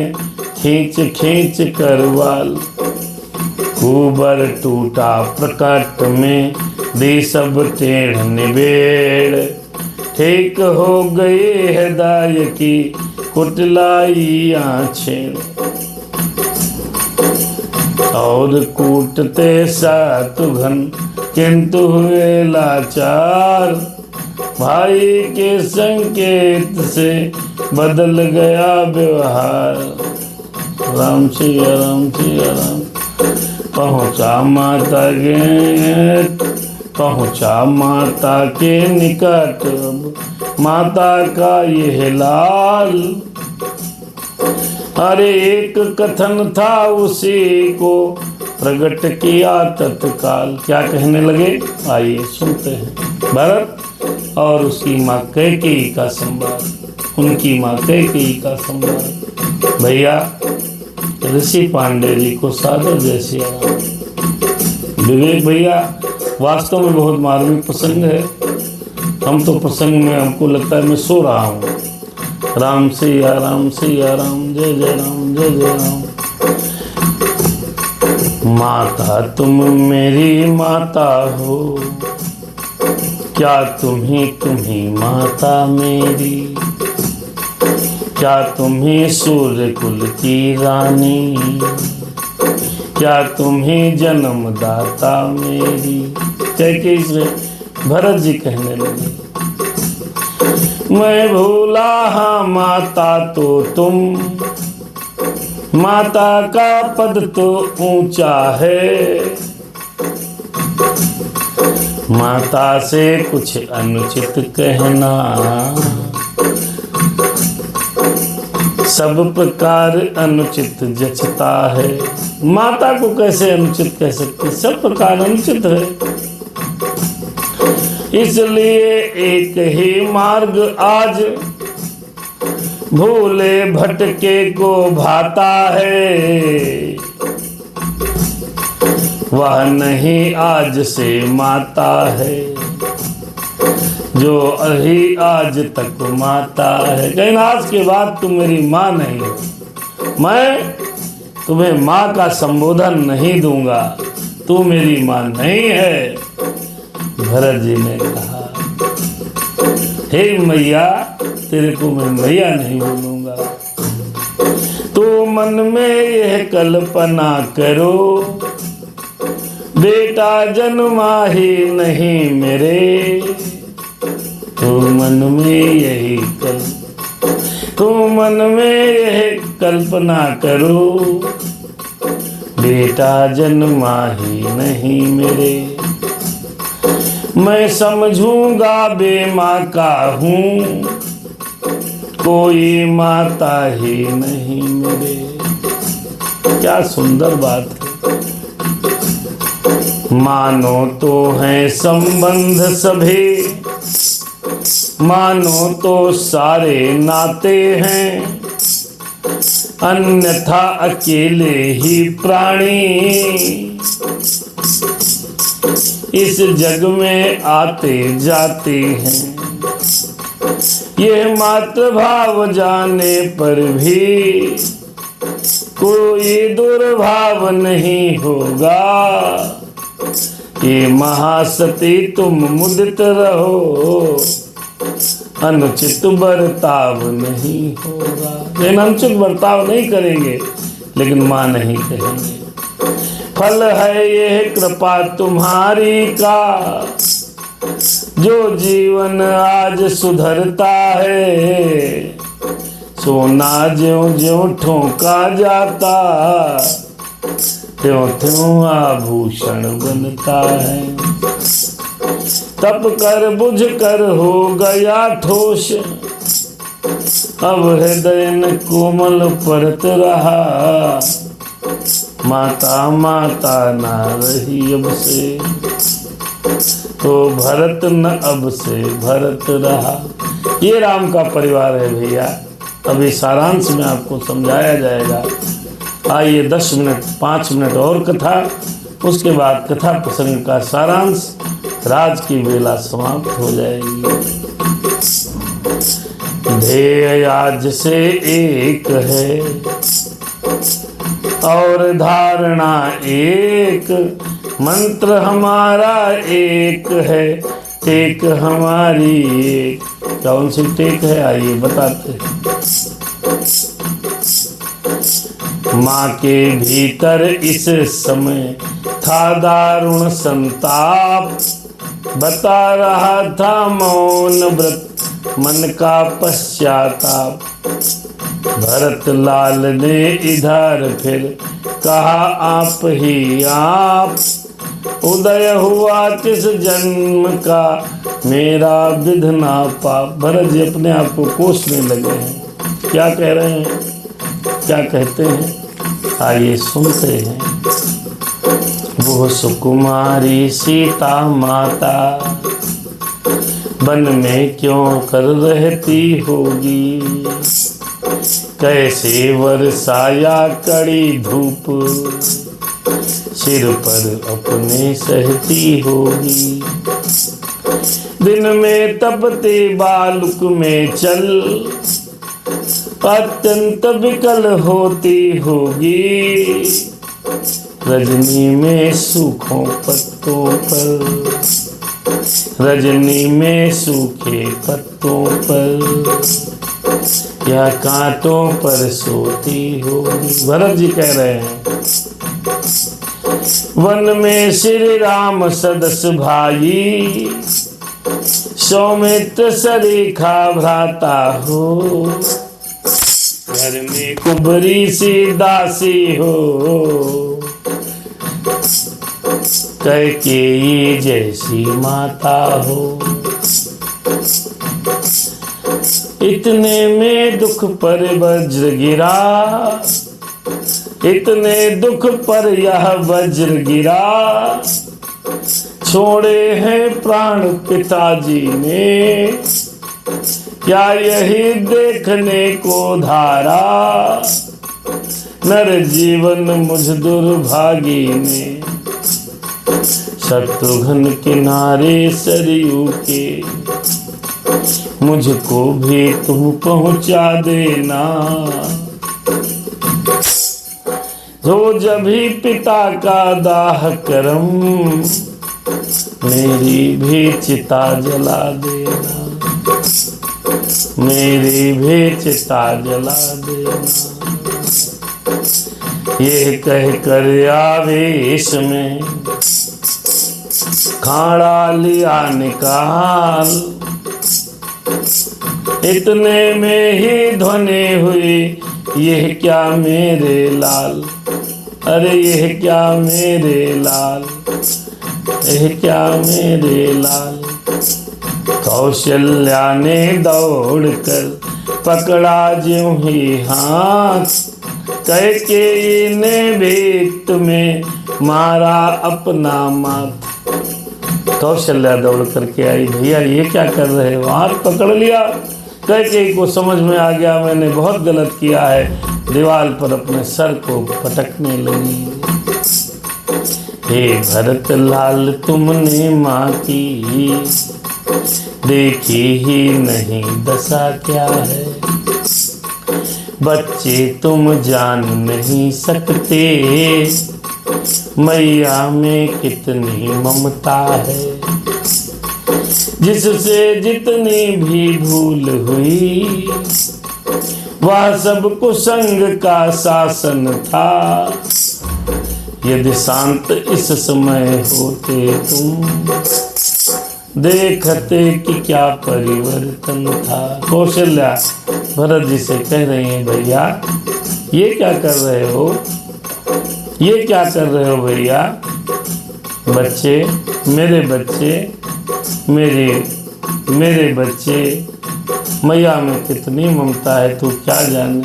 खींच खींच कर वाल। कुबर टूटा प्रकट में दी सब टेढ़ निबेड़, ठीक हो गई हृदय की कुटलाई आँखें, और कूटते शत्रुघ्न किंतु हुए लाचार, भाई के संकेत से बदल गया व्यवहार। राम सिया राम सिया राम। पहुँचा माता के निकट, माता का यह लाल, अरे एक कथन था उसी को प्रकट किया तत्काल। क्या कहने लगे, आइए सुनते हैं। भरत और उसकी माँ कैकेयी का संवाद, उनकी माँ कैकेयी का संवाद। भैया ऋषि पांडे जी को सादर जय सिया राम। विवेक भैया वास्तव में बहुत मार्मिक प्रसंग है। हम तो प्रसंग में हमको लगता है मैं सो रहा हूँ। राम सिया राम सिया राम, जय जय राम जय जय राम। माता तुम मेरी माता हो, क्या तुम्ही माता मेरी, क्या तुम्ही सूर्य कुल की रानी, क्या तुम्ही जन्मदाता मेरी। कैकेयी से भरत जी कहने लगे, मैं भूला हाँ माता तो तुम, माता का पद तो ऊंचा है, माता से कुछ अनुचित कहना सब प्रकार अनुचित जचता है। माता को कैसे अनुचित कह सकते, सब प्रकार अनुचित है। इसलिए एक ही मार्ग आज भूले भटके को भाता है, वह नहीं आज से माता है, जो अभी आज तक माता है। लेकिन आज के बाद तुम मेरी माँ नहीं हो, मैं तुम्हें माँ का संबोधन नहीं दूंगा, तू मेरी माँ नहीं है। भरत जी ने कहा, हे मैया, तेरे को मैं मैया नहीं बोलूंगा। तो मन में यह कल्पना करो, बेटा जन्मा ही नहीं मेरे। तो मन में यह कल्पना करो, बेटा जन्मा ही नहीं मेरे। मैं समझूंगा बेमाँ का हूँ, कोई माता ही नहीं मेरे। क्या सुंदर बात है। मानो तो है संबंध सभी, मानो तो सारे नाते हैं, अन्यथा अकेले ही प्राणी इस जग में आते जाते हैं। ये मातृभाव जाने पर भी कोई दुर्भाव नहीं होगा। ये महासती तुम मुदित रहो, अनुचित बर्ताव नहीं होगा। लेकिन अनुचित बर्ताव नहीं करेंगे, लेकिन माँ नहीं कहेंगे। फल है यह कृपा तुम्हारी का, जो जीवन आज सुधरता है। सोना ज्यों ज्यों ठोका जाता, त्यों त्यों आभूषण बनता है। तप कर बुझ कर हो गया ठोस, अब हृदय न कोमल परत रहा। माता माता ना रही अब से, तो भरत न अब से भरत रहा। ये राम का परिवार है भैया। अभी सारांश में आपको समझाया जाएगा। आइए 10 मिनट 5 मिनट और कथा, उसके बाद कथा प्रसंग का सारांश, राज की वेला समाप्त हो जाएगी। ध्येय आज से एक है और धारणा एक, मंत्र हमारा एक है, टेक हमारी एक। कौन सी टेक है आइए बताते हैं। माँ के भीतर इस समय था दारुण संताप, बता रहा था मौन व्रत मन का पश्चाताप। भरत लाल ने इधर फिर कहा आप ही आप, उदय हुआ किस जन्म का मेरा विधना पाप। भरत जी अपने आप को कोसने लगे हैं। क्या कह रहे हैं, क्या कहते हैं, आइए सुनते हैं। वो सुकुमारी सीता माता वन में क्यों कर रहती होगी, कैसे वर्षाया कड़ी धूप सिर पर अपने सहती होगी। दिन में तपते बालुक में चल अत्यंत विकल होती होगी। रजनी में सूखों पत्तों पर, रजनी में सूखे पत्तों पर या कांटों पर सोती होगी। भरत जी कह रहे हैं, वन में श्री राम सदस भाई, सौमित्र सरीखा भ्राता हो। घर में कुबरी सी दासी हो, कैकेयी जैसी माता हो। इतने में दुख पर वज्र गिरा, इतने दुख पर यह वज्र गिरा। छोड़े हैं प्राण पिताजी ने, क्या यही देखने को धारा। नर जीवन मुझ दुर्भागी ने, शत्रुघ्न किनारे सरयू के। मुझको भी तुम पहुंचा देना, जो जब भी पिता का दाह करम, मेरी भी चिता जला देना, मेरी भी चिता जला देना। ये कह कर आवेश में खाड़ा लिया निकाल। इतने में ही ध्वनि हुई, यह क्या मेरे लाल, अरे यह क्या मेरे लाल, यह क्या मेरे लाल। कौशल्या ने दौड़कर पकड़ा ज्यों ही हाथ, कैकेयी ने भी में मारा अपना माथ। कौशल्या दौड़ करके आई, भैया ये क्या कर रहे हो, हाथ पकड़ लिया। कैकेयी को समझ में आ गया मैंने बहुत गलत किया है, दीवार पर अपने सर को पटकने लगी। हे भरत लाल तुमने माँ की देखी ही नहीं दशा क्या है। बच्चे तुम जान नहीं सकते मैया में कितनी ममता है। जिससे जितनी भी भूल हुई वह सब कुसंग का शासन था। यदि शांत इस समय होते तुम देखते कि क्या परिवर्तन था। कौशल्या भरत जी से कह रही हैं, भैया ये क्या कर रहे हो, ये क्या कर रहे हो भैया। बच्चे मेरे बच्चे मेरे बच्चे मैया में कितनी ममता है तू क्या जाने।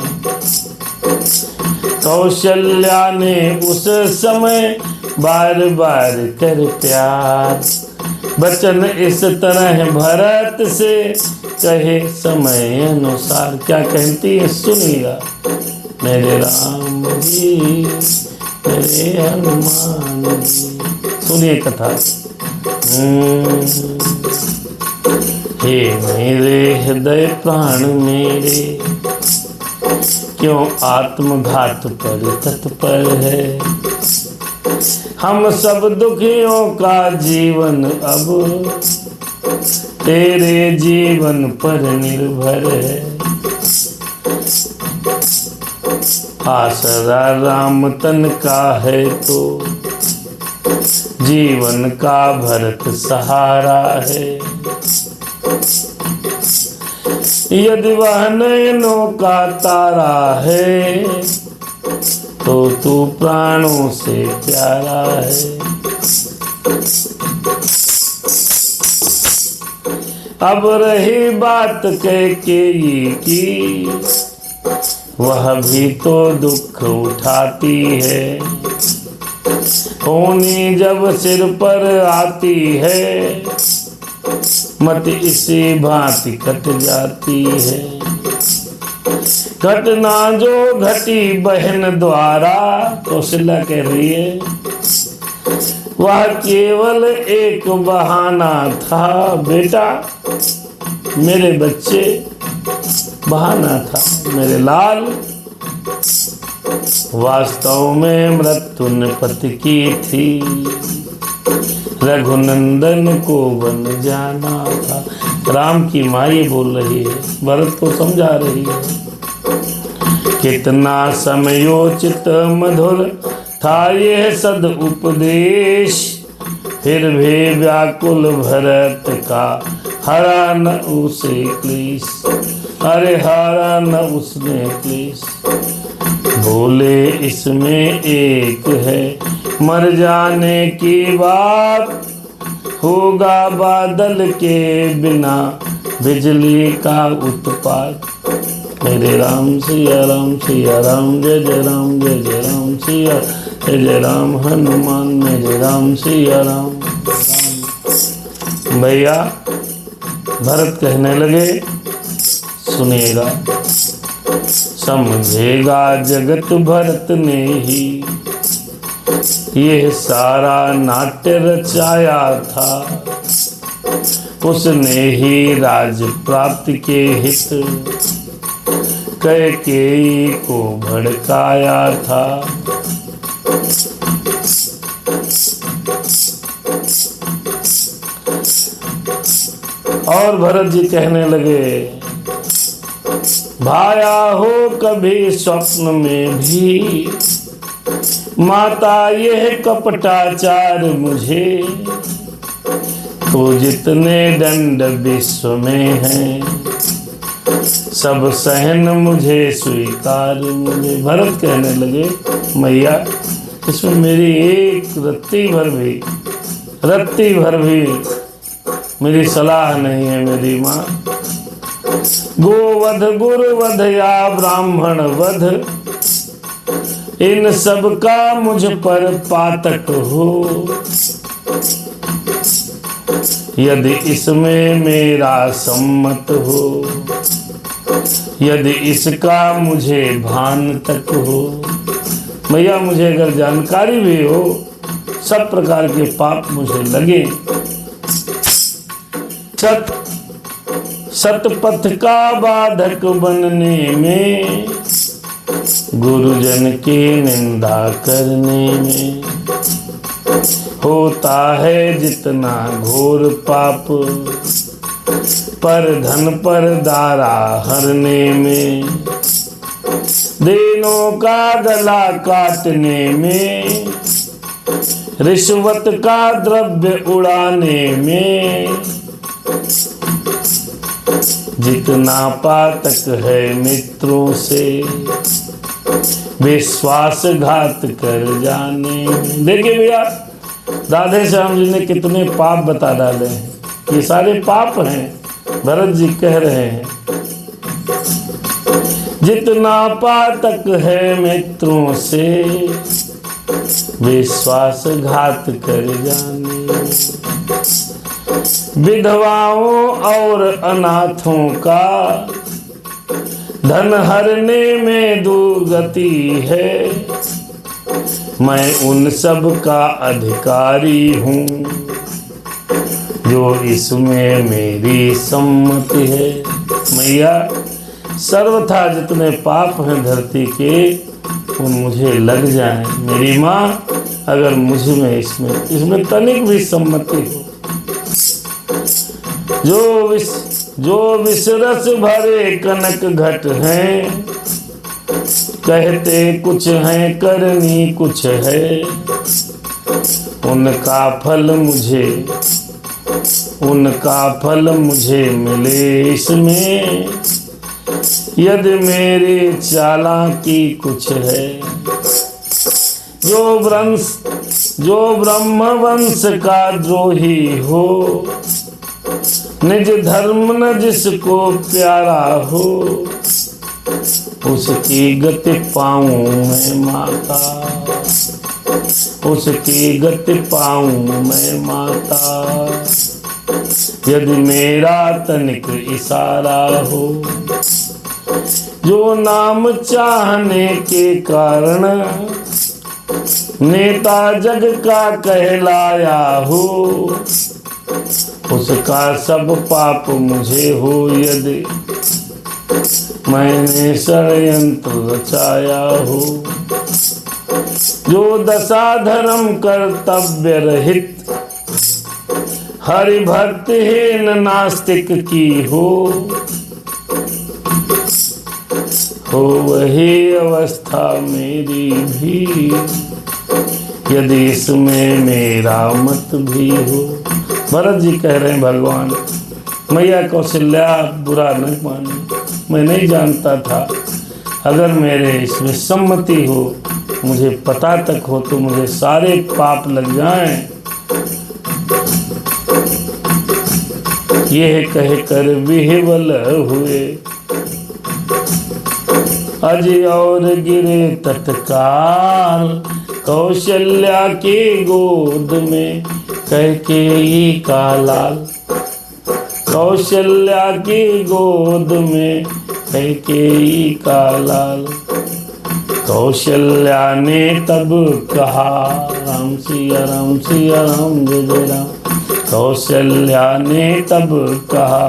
कौशल्या ने उस समय बार बार कर प्यार वचन इस तरह भरत से कहे समय अनुसार। क्या कहती है सुनिएगा। मेरे राम जी मेरे हनुमान जी, सुनिए कथा। हे मेरे हृदय प्राण मेरे क्यों आत्मघात पर तत्पर है। हम सब दुखियों का जीवन अब तेरे जीवन पर निर्भर है। आसरा राम तन का है तो जीवन का भरत सहारा है। यदि वह नयनों का तारा है तो तू प्राणों से प्यारा है। अब रही बात कैकेयी की वह भी तो दुख उठाती है। होनी जब सिर पर आती है मत इसी भांति कट जाती है। घटना जो घटी बहन द्वारा, कौशल्या कह रही है, वह केवल एक बहाना था। बेटा मेरे बच्चे बहाना था मेरे लाल। वास्तव में मृत्यु निपत की थी रघुनंदन को बन जाना था। राम की माँ ये बोल रही है, भरत को समझा रही है। कितना समयोचित मधुर था यह सद उपदेश, फिर भी व्याकुल भरत का हरा न उसे क्लेश। अरे हरा न उसने क्लेश। बोले इसमें एक है मर जाने की बात, होगा बादल के बिना बिजली का उत्पात। मेरे राम सिया राम सिया राम जय जय राम जय जय राम सिया जय जय राम हनुमान मेरे राम सिया राम। भैया भरत कहने लगे सुनिएगा। समझेगा जगत भरत ने ही यह सारा नाट्य रचाया था। उसने ही राज प्राप्ति के हित कैकेयी को भड़काया था। और भरत जी कहने लगे, भाया हो कभी स्वप्न में भी माता यह कपटाचार मुझे, तो जितने दंड विश्व में हैं सब सहन मुझे स्वीकार मुझे। भरत कहने लगे मैया इसमें मेरी एक रत्ती भर भी मेरी सलाह नहीं है मेरी माँ। गोवध गुरुवध या ब्राह्मण वध इन सब का मुझ पर पातक हो। यदि इसमें मेरा सम्मत हो, यदि इसका मुझे भान तक हो। भैया मुझे अगर जानकारी भी हो सब प्रकार के पाप मुझे लगे, सतपथ का बाधक बनने में गुरुजन की निंदा करने में होता है जितना घोर पाप, पर धन पर दारा हरने में, देनों का गला काटने में, रिश्वत का द्रव्य उड़ाने में, जितना पातक है मित्रों से विश्वासघात कर जाने में। देखिए भैया, राधे श्याम जी ने कितने पाप बता डाले हैं। ये सारे पाप हैं, भरत जी कह रहे हैं। जितना पातक है मित्रों से विश्वासघात कर जाने में, विधवाओं और अनाथों का धन हरने में दुर्गति है। मैं उन सब का अधिकारी हूँ जो इसमें मेरी सम्मति है। मैया, सर्वथा जितने पाप हैं धरती के वो मुझे लग जाएं। मेरी माँ, अगर मुझ में इसमें तनिक भी सम्मति हो। जो विषरस भरे कनक घट हैं, कहते कुछ हैं करनी कुछ है, उनका फल मुझे मिले इसमें, यदि मेरे चालाकी कुछ है। जो ब्रह्म वंश का द्रोही हो, निज धर्म न जिसको प्यारा हो, उसकी गति पाऊं मैं माता, उसकी गति पाऊं मैं माता, यदि मेरा तनिक इशारा हो। जो नाम चाहने के कारण नेता जग का कहलाया हो, उसका सब पाप मुझे हो यदि मैंने षड्यंत्र रचाया हो। जो दशा धर्म कर्तव्य रहित हरि भक्तिहीन नास्तिक की हो वही अवस्था मेरी भी, यदि इसमें मेरा मत भी हो। भरत जी कह रहे हैं, भगवान मैया कौशल्या बुरा नहीं माने, मैं नहीं जानता था, अगर मेरे इसमें सम्मति हो, मुझे पता तक हो तो मुझे सारे पाप लग जाएं। यह कह कर विह्वल हुए अज और गिरे तत्काल, कौशल्या की गोद में कैकेयी का लाल। कौशल्या की गोद में कैकेयी का लाल। कौशल्या ने तब कहा, राम सिया राम सिया राम जय जय राम। कौशल्या ने तब कहा,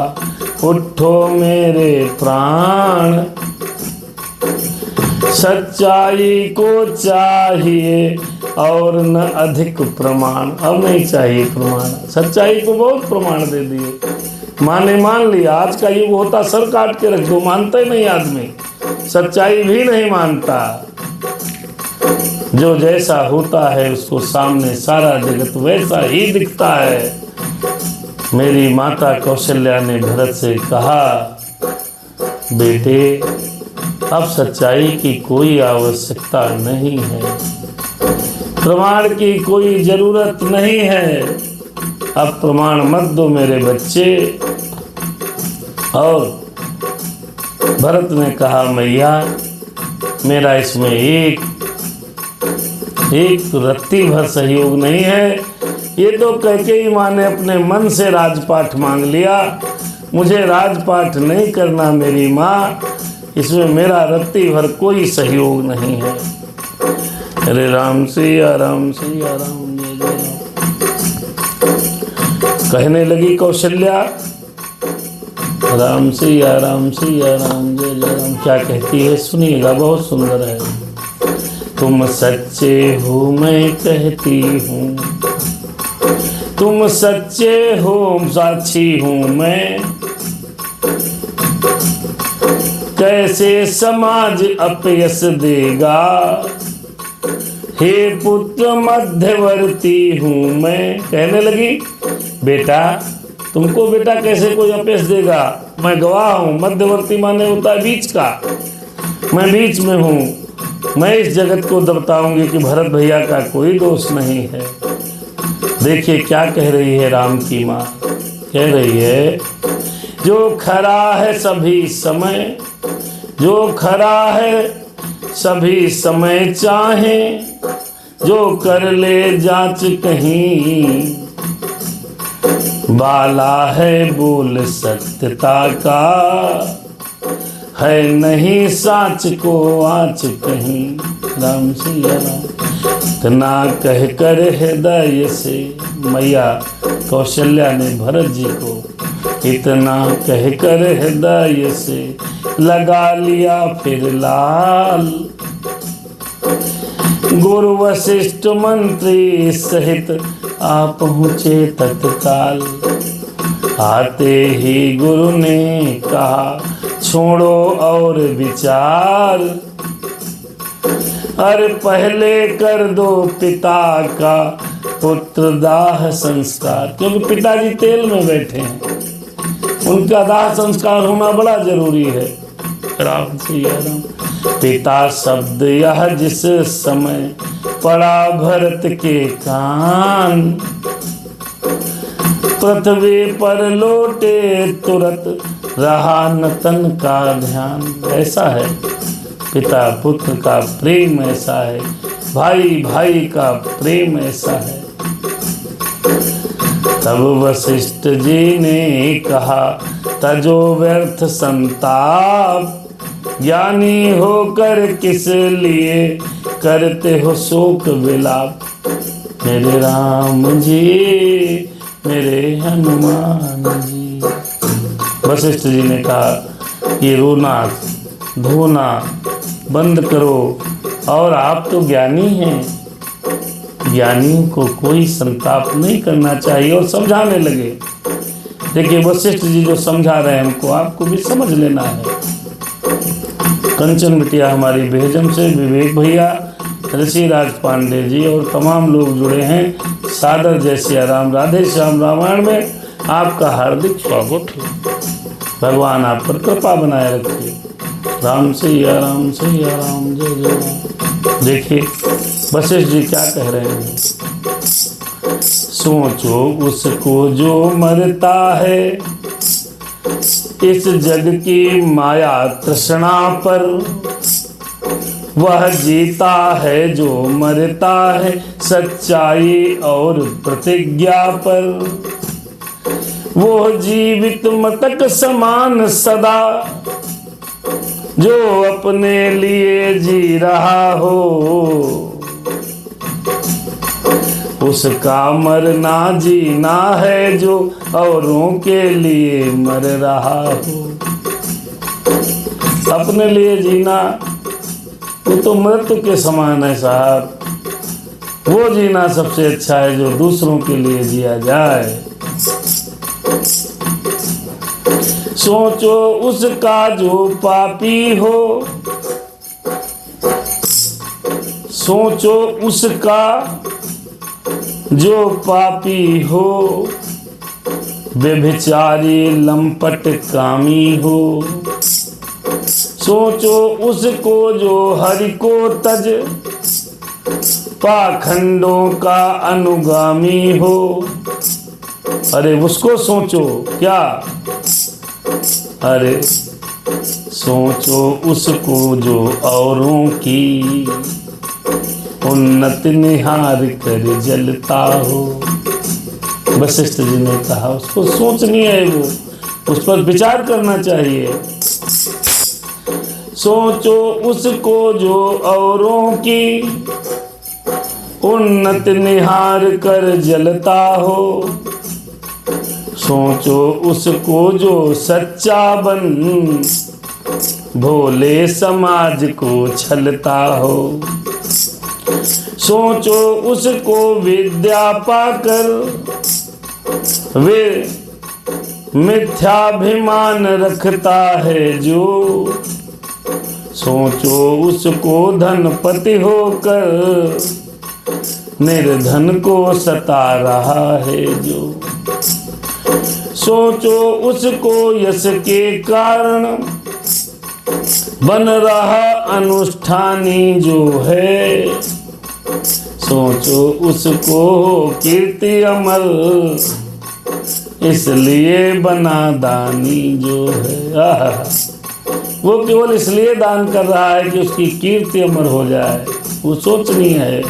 उठो मेरे प्राण, सच्चाई को चाहिए और न अधिक प्रमाण। अब नहीं चाहिए प्रमाण, सच्चाई को बहुत प्रमाण दे दिए, माने मान लिया। आज का युग होता सर काट के रख दो, मानता ही नहीं आदमी, सच्चाई भी नहीं मानता। जो जैसा होता है उसको सामने सारा जगत वैसा ही दिखता है। मेरी माता कौशल्या ने भरत से कहा, बेटे अब सच्चाई की कोई आवश्यकता नहीं है, प्रमाण की कोई जरूरत नहीं है। अब प्रमाण मत दो मेरे बच्चे। और भरत ने कहा, मैया मेरा इसमें एक रत्ती भर सहयोग नहीं है। ये तो कैकेयी माँ ने अपने मन से राजपाट मांग लिया, मुझे राजपाट नहीं करना मेरी माँ, इसमें मेरा रत्ती भर कोई सहयोग नहीं है। अरे राम सिया राम सिया राम जय जय राम। कहने लगी कौशल्या, राम सिया राम सिया राम, जय जय राम। क्या कहती है सुनिएगा, बहुत सुंदर है। तुम सच्चे हो मैं कहती हूँ, तुम सच्चे हो साक्षी हूँ मैं, कैसे समाज अपयस देगा, हे पुत्र मध्यवर्ती हूँ मैं। कहने लगी बेटा तुमको बेटा कैसे कोई अपयस देगा, मैं गवाह हूँ। मध्यवर्ती माने होता है बीच का, मैं बीच में हूँ। मैं इस जगत को बताऊंगी कि भरत भैया का कोई दोष नहीं है। देखिए क्या कह रही है राम की माँ, कह रही है जो खरा है सभी समय, जो खरा है सभी समय चाहे, जो कर ले जांच कहीं, बाला है बोल सत्यता का, है नहीं साच को आँच कहीं। राम सिया राम। इतना कह कर हृदय से, मैया कौशल्या ने भरत जी को इतना कह कर हृदय से लगा लिया फिर लाल। गुरु वशिष्ठ मंत्री सहित आ पहुँचे तत्काल, आते ही गुरु ने कहा छोड़ो और विचार, अरे पहले कर दो पिता का पुत्र दाह संस्कार। क्योंकि पिताजी तेल में बैठे हैं, उनका दाह संस्कार होना बड़ा जरूरी है। राम सिया राम। पिता शब्द यह जिस समय पड़ा भरत के कान, पृथ्वी पर लौटे तुरंत रहा न तन का ध्यान। ऐसा है पिता पुत्र का प्रेम, ऐसा है भाई भाई का प्रेम, ऐसा है। तब वशिष्ठ जी ने कहा तजो व्यर्थ संताप, ज्ञानी होकर किस लिए करते हो शोक विलाप। मेरे राम जी मेरे हनुमान जी। वशिष्ठ जी ने कहा ये रोना धोना बंद करो, और आप तो ज्ञानी हैं, ज्ञानियों को कोई संताप नहीं करना चाहिए। और समझाने लगे। देखिए वशिष्ठ जी जो समझा रहे हैं हमको, आपको भी समझ लेना है। कंचन बिटिया हमारी बेहजम से, विवेक भैया, ऋषि राज पांडे जी और तमाम लोग जुड़े हैं। सादर जय सिया राम। राधे श्याम रामायण में आपका हार्दिक स्वागत है। भगवान आप पर कृपा बनाए रखिए। राम सिया राम सिया राम, जय जय राम। देखिए वशिष्ठ जी क्या कह रहे हैं। सोचो उसको जो मरता है इस जग की माया तृष्णा पर, वह जीता है जो मरता है सच्चाई और प्रतिज्ञा पर। वो जीवित मृतक समान सदा, जो अपने लिए जी रहा हो, उसका मरना जीना है जो औरों के लिए मर रहा हो। अपने लिए जीना वो तो मृत्यु के समान है साहब। वो जीना सबसे अच्छा है जो दूसरों के लिए जिया जाए। सोचो उसका जो पापी हो, सोचो उसका जो पापी हो, व्यभिचारी लंपट कामी हो। सोचो उसको जो हरि को तज पाखंडों का अनुगामी हो। अरे उसको सोचो क्या, अरे सोचो उसको जो औरों की उन्नति निहार कर जलता हो। वशिष्ठ जी ने कहा उसको सोचनी है, वो उस पर विचार करना चाहिए। सोचो उसको जो औरों की उन्नति निहार कर जलता हो। सोचो उसको जो सच्चा बन भोले समाज को छलता हो। सोचो उसको विद्या पाकर वे मिथ्याभिमान रखता है जो। सोचो उसको धनपति होकर निर्धन को सता रहा है जो। सोचो उसको यश के कारण बन रहा अनुष्ठानी जो है। सोचो उसको कीर्ति अमर इसलिए बना दानी जो है। वो केवल इसलिए दान कर रहा है कि उसकी कीर्ति अमर हो जाए, वो सोचनी है।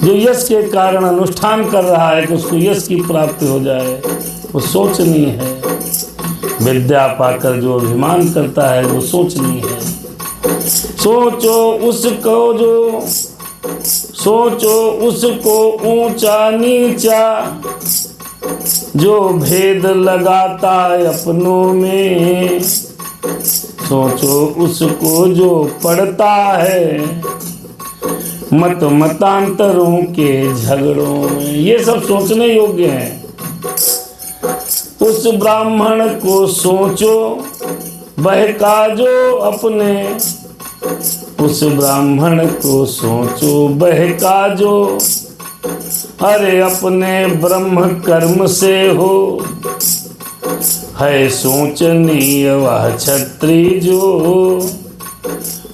जो यश के कारण अनुष्ठान कर रहा है कि उसको यश की प्राप्ति हो जाए, वो सोचनी है। विद्या पाकर जो अभिमान करता है वो सोचनी है। सोचो उसको ऊंचा नीचा जो भेद लगाता है अपनों में। सोचो उसको जो पढ़ता है मतांतरों के झगड़ों में। ये सब सोचने योग्य हैं। उस ब्राह्मण को सोचो बहका जो अपने। उस ब्राह्मण को सोचो बहका जो अरे अपने ब्रह्म कर्म से हो। है सोचनीय वह क्षत्रिय जो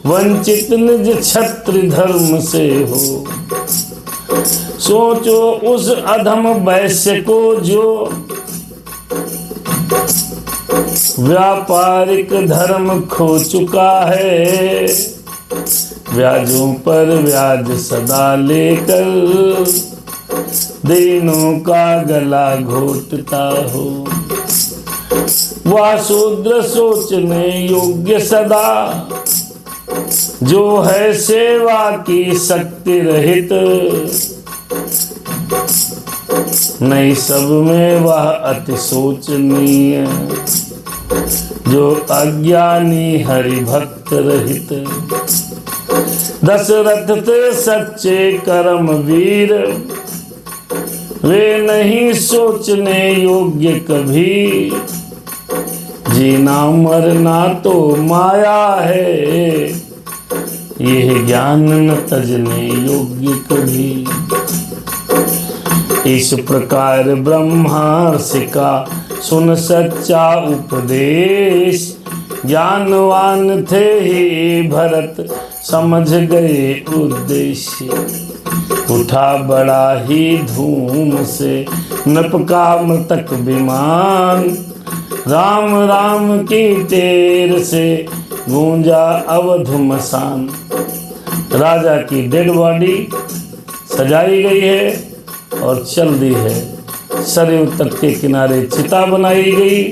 वंचित निज क्षत्रि धर्म से हो। सोचो उस अधम वैश्य को जो व्यापारिक धर्म खो चुका है। ब्याजों पर ब्याज सदा लेकर दीनों का गला घोटता हो। वह शूद्र सोचने योग्य सदा जो है सेवा की शक्ति रहित। नहीं सब में वह अति सोचनीय जो अज्ञानी हरि भक्त रहित। दशरथ थे सच्चे कर्म वीर वे नहीं सोचने योग्य कभी। जीना मरना तो माया है यह ज्ञान न तजने योग्य कभी। इस प्रकार ब्रह्मर्षि का सुन सच्चा उपदेश। ज्ञानवान थे ही भरत समझ गए उद्देश्य। उठा बड़ा ही धूम से नपका मृतक विमान। राम राम की टेर से गूंजा अवध मसान। राजा की डेड बॉडी सजाई गई है और चल दी है। सरयू तट के किनारे चिता बनाई गई।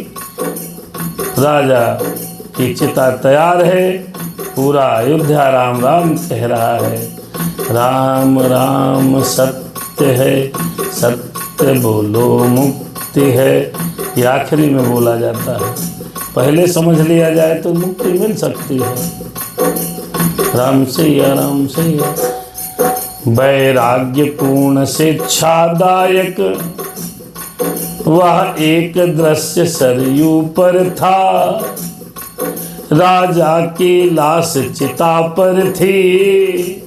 राजा की चिता तैयार है। पूरा अयोध्या राम राम कह रहा है। राम राम सत्य है, सत्य बोलो मुक्ति है। ये आखिरी में बोला जाता है। पहले समझ लिया जाए तो मुक्ति मिल सकती है। राम से या राम से या। वैराग्य पूर्ण शिक्षादायक वह एक दृश्य सरयू पर था। राजा की लाश चिता पर थी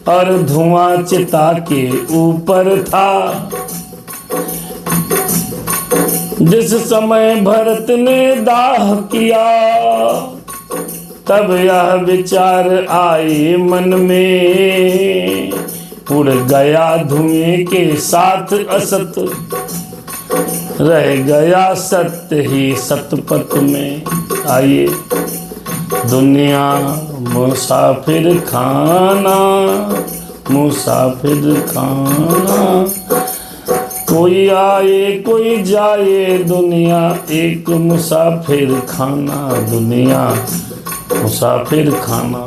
और धुआं चिता के ऊपर था। जिस समय भरत ने दाह किया तब यह विचार आए मन में। उड़ गया धुएं के साथ असत रह गया सत्य ही सतपथ में। आइए दुनिया मुसाफिर खाना, मुसाफिर खाना। कोई आए कोई जाए दुनिया एक मुसाफिर खाना। दुनिया मुसाफिर खाना।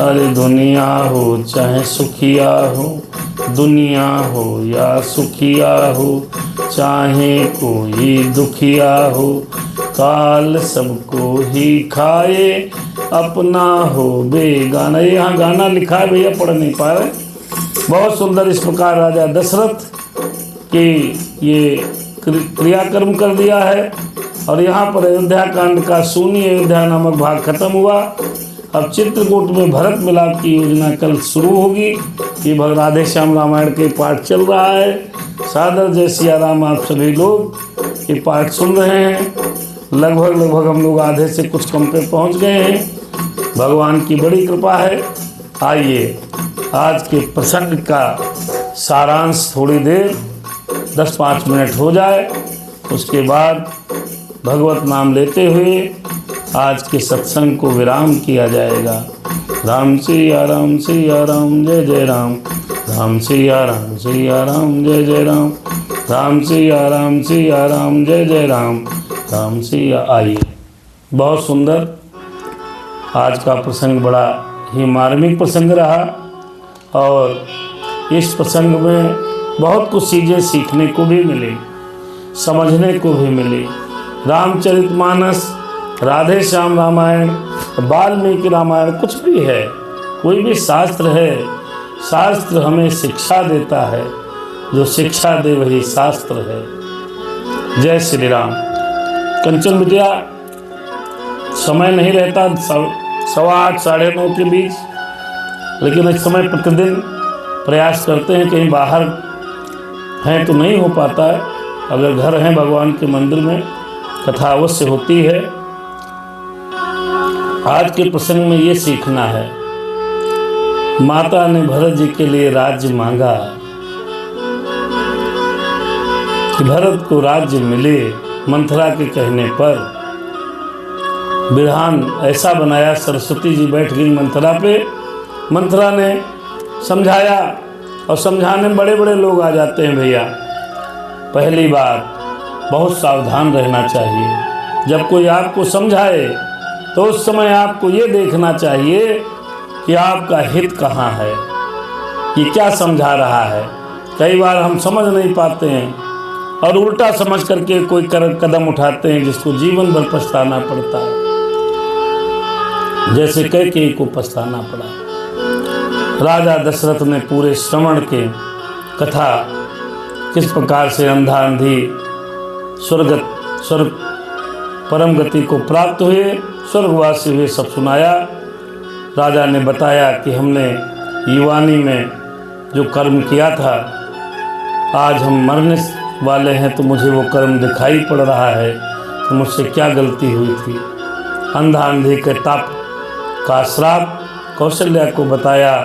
अरे दुनिया हो चाहे सुखिया हो दुनिया हो या सुखिया हो, चाहे कोई दुखिया हो, काल सबको ही खाए, अपना हो बेगाना। यहाँ गाना लिखा है भैया, पढ़ नहीं पा रहे। बहुत सुंदर इस प्रकार राजा दशरथ की ये क्रियाकर्म कर दिया है। और यहाँ पर अयोध्या कांड का शून्य अयोध्या नामक भाग खत्म हुआ। अब चित्रकूट में भरत मिलाप की योजना कल शुरू होगी। ये राधे श्याम रामायण के पाठ चल रहा है। सादर जय सिया राम आप सभी लोग ये पाठ सुन रहे हैं। लगभग हम लोग आधे से कुछ कम पे पहुँच गए हैं। भगवान की बड़ी कृपा है। आइए आज के प्रसंग का सारांश थोड़ी देर 10-5 मिनट हो जाए, उसके बाद भगवत नाम लेते हुए आज के सत्संग को विराम किया जाएगा। राम सिया राम जय जय राम, राम सिया राम जय जय राम, राम सिया राम जय जय राम, राम सिया। आइए, बहुत सुंदर आज का प्रसंग बड़ा ही मार्मिक प्रसंग रहा और इस प्रसंग में बहुत कुछ चीज़ें सीखने को भी मिली, समझने को भी मिली। रामचरितमानस, राधे श्याम रामायण, वाल्मीकि रामायण, कुछ भी है, कोई भी शास्त्र है, शास्त्र हमें शिक्षा देता है। जो शिक्षा दे वही शास्त्र है। जय श्री राम। कंचन बिटिया, समय नहीं रहता 8:15 साढ़े 9 के बीच, लेकिन इस समय प्रतिदिन प्रयास करते हैं, कहीं बाहर हैं तो नहीं हो पाता है। अगर घर हैं भगवान के मंदिर में कथा अवश्य होती है। आज के प्रसंग में ये सीखना है, माता ने भरत जी के लिए राज्य मांगा कि भरत को राज्य मिले। मंथरा के कहने पर विधान ऐसा बनाया, सरस्वती जी बैठ गई मंथरा पे। मंथरा ने समझाया, और समझाने में बड़े बड़े लोग आ जाते हैं भैया। पहली बात, बहुत सावधान रहना चाहिए। जब कोई आपको समझाए तो उस समय आपको ये देखना चाहिए कि आपका हित कहाँ है, ये क्या समझा रहा है। कई बार हम समझ नहीं पाते हैं और उल्टा समझ करके कोई कदम उठाते हैं जिसको जीवन भर पछताना पड़ता है, जैसे कैकेयी को पछताना पड़ा। राजा दशरथ ने पूरे श्रवण के कथा किस प्रकार से अंधा अंधी स्वर्ग परम गति को प्राप्त हुए, स्वर्गवासी हुए, सब सुनाया। राजा ने बताया कि हमने युवानी में जो कर्म किया था, आज हम मरने वाले हैं तो मुझे वो कर्म दिखाई पड़ रहा है तो मुझसे क्या गलती हुई थी। अंधा अंधी के ताप का श्राप कौशल्या को बताया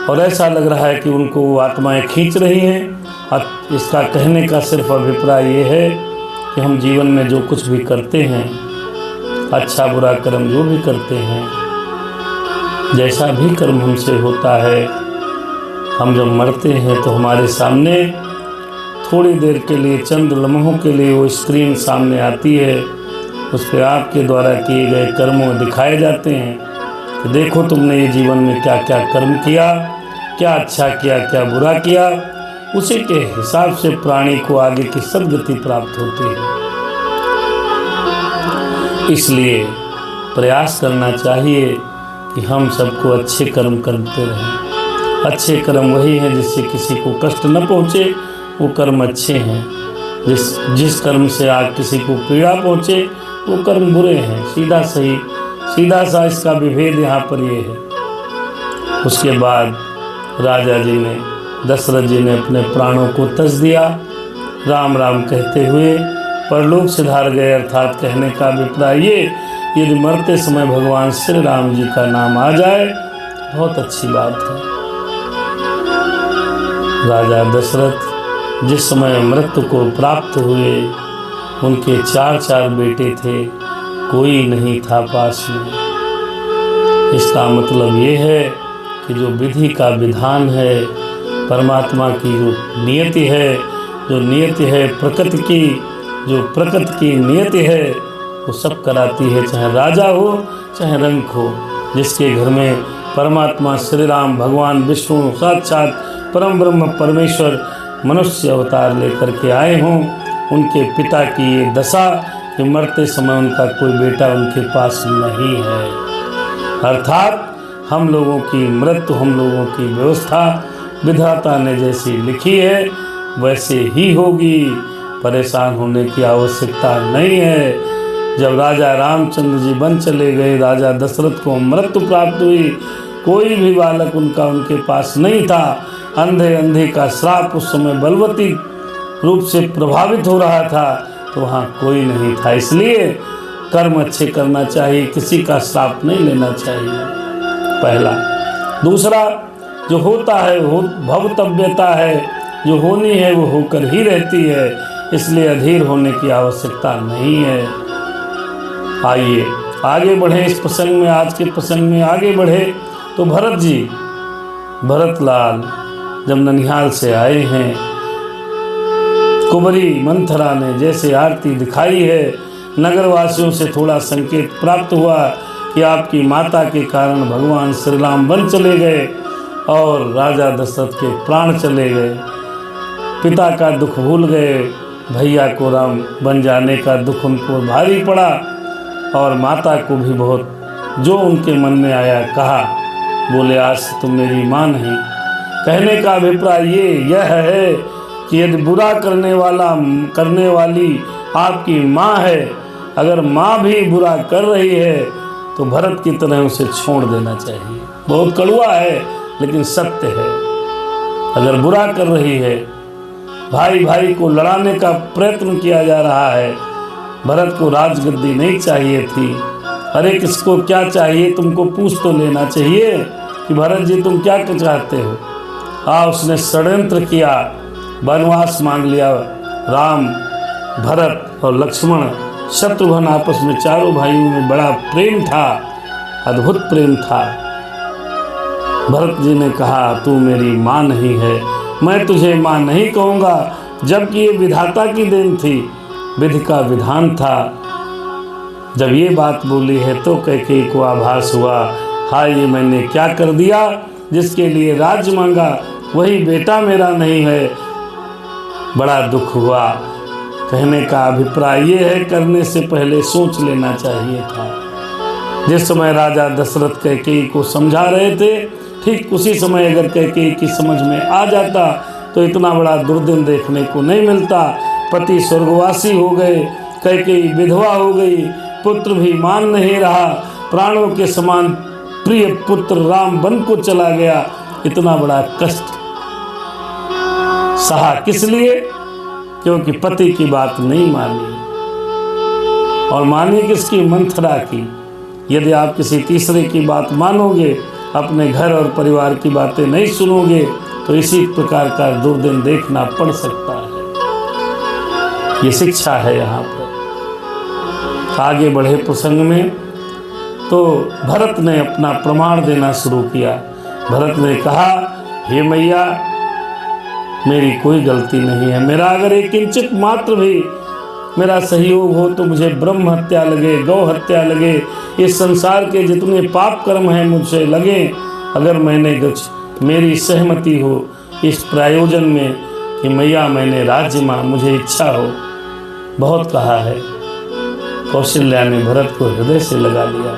और ऐसा लग रहा है कि उनको वो आत्माएं खींच रही हैं। और इसका कहने का सिर्फ अभिप्राय ये है कि हम जीवन में जो कुछ भी करते हैं, अच्छा बुरा कर्म जो भी करते हैं, जैसा भी कर्म हमसे होता है, हम जब मरते हैं तो हमारे सामने थोड़ी देर के लिए, चंद लम्हों के लिए वो स्क्रीन सामने आती है। उस पर आपके द्वारा किए गए कर्मों दिखाए जाते हैं कि देखो तुमने ये जीवन में क्या क्या कर्म किया, क्या अच्छा किया, क्या बुरा किया। उसी के हिसाब से प्राणी को आगे की सद्गति प्राप्त होती है। इसलिए प्रयास करना चाहिए कि हम सबको अच्छे कर्म करते रहें। अच्छे कर्म वही हैं जिससे किसी को कष्ट न पहुँचे, वो कर्म अच्छे हैं। जिस कर्म से आज किसी को पीड़ा पहुँचे वो कर्म बुरे हैं। सीधा सा इसका विभेद यहाँ पर ये है। उसके बाद राजा जी ने, दशरथ जी ने अपने प्राणों को तज दिया। राम राम कहते हुए परलोक सिधार गए। अर्थात कहने का अभिप्राय ये, यदि मरते समय भगवान श्री राम जी का नाम आ जाए बहुत अच्छी बात है। राजा दशरथ जिस समय मृत्यु को प्राप्त हुए, उनके 4 बेटे थे, कोई नहीं था पास में। इसका मतलब ये है कि जो विधि का विधान है, परमात्मा की जो नियति है, प्रकृति की जो प्रकृति की नियति है, वो सब कराती है। चाहे राजा हो चाहे रंक हो, जिसके घर में परमात्मा श्री राम, भगवान विष्णु, साक्षात परम ब्रह्म परमेश्वर मनुष्य अवतार लेकर के आए हों। उनके पिता की ये दशा कि मरते समय उनका कोई बेटा उनके पास नहीं है, अर्थात हम लोगों की मृत्यु, हम लोगों की व्यवस्था विधाता ने जैसी लिखी है वैसे ही होगी। परेशान होने की आवश्यकता नहीं है। जब राजा रामचंद्र जी वन चले गए, राजा दशरथ को मृत्यु प्राप्त हुई, कोई भी बालक उनके पास नहीं था। अंधे अंधे का श्राप उस समय बलवती रूप से प्रभावित हो रहा था, तो वहाँ कोई नहीं था। इसलिए कर्म अच्छे करना चाहिए, किसी का श्राप नहीं लेना चाहिए, पहला। दूसरा, जो होता है वो भवतव्यता है, जो होनी है वो होकर ही रहती है, इसलिए अधीर होने की आवश्यकता नहीं है। आइए आगे बढ़े इस प्रसंग में, आज के प्रसंग में आगे बढ़े तो भरत जी, भरत लाल जब ननिहाल से आए हैं, कुंवरी मंथरा ने जैसे आरती दिखाई है, नगरवासियों से थोड़ा संकेत प्राप्त हुआ कि आपकी माता के कारण भगवान श्री राम वन चले गए और राजा दशरथ के प्राण चले गए। पिता का दुख भूल गए, भैया को राम बन जाने का दुख उनको भारी पड़ा और माता को भी बहुत जो उनके मन में आया कहा। बोले, आज से तुम मेरी माँ नहीं। कहने का अभिप्राय यह है कि यदि बुरा करने वाली आपकी माँ है, अगर माँ भी बुरा कर रही है तो भरत की तरह उसे छोड़ देना चाहिए। बहुत कड़वा है लेकिन सत्य है। अगर बुरा कर रही है, भाई भाई को लड़ाने का प्रयत्न किया जा रहा है, भरत को राजगद्दी नहीं चाहिए थी। अरे किसको क्या चाहिए, तुमको पूछ तो लेना चाहिए कि भरत जी तुम क्या चाहते हो। उसने षड्यंत्र किया, वनवास मांग लिया। राम, भरत और लक्ष्मण, शत्रुघ्न आपस में चारों भाइयों में बड़ा प्रेम था, अद्भुत प्रेम था। भरत जी ने कहा, तू मेरी माँ नहीं है, मैं तुझे माँ नहीं कहूँगा, जबकि ये विधाता की देन थी, विधि का विधान था। जब ये बात बोली है तो कैकेयी को आभास हुआ, हाय ये मैंने क्या कर दिया, जिसके लिए राज्य मांगा वही बेटा मेरा नहीं है। बड़ा दुख हुआ। कहने का अभिप्राय ये है, करने से पहले सोच लेना चाहिए था। जिस समय राजा दशरथ कैकेयी को समझा रहे थे, ठीक उसी समय अगर कैकेयी की समझ में आ जाता तो इतना बड़ा दुर्दिन देखने को नहीं मिलता। पति स्वर्गवासी हो गए, कैकेयी विधवा हो गई, पुत्र भी मान नहीं रहा, प्राणों के समान प्रिय पुत्र राम वन को चला गया। इतना बड़ा कष्ट सहा किस लिए? क्योंकि पति की बात नहीं मानी, और मानी किसकी? मंथरा की। यदि आप किसी तीसरे की बात मानोगे, अपने घर और परिवार की बातें नहीं सुनोगे, तो इसी प्रकार का दुर्दिन देखना पड़ सकता है। ये शिक्षा है यहाँ पर। आगे बढ़े प्रसंग में तो भरत ने अपना प्रमाण देना शुरू किया। भरत ने कहा, हे मैया, मेरी कोई गलती नहीं है। मेरा अगर एक किंचित मात्र भी मेरा सहयोग हो तो मुझे ब्रह्म हत्या लगे, गौ हत्या लगे, इस संसार के जितने पाप कर्म हैं मुझसे लगे, अगर मैंने मेरी सहमति हो इस प्रयोजन में कि मैया मैंने राज्य मां, मुझे इच्छा हो। बहुत कहा है। कौशल्या ने भरत को हृदय से लगा लिया।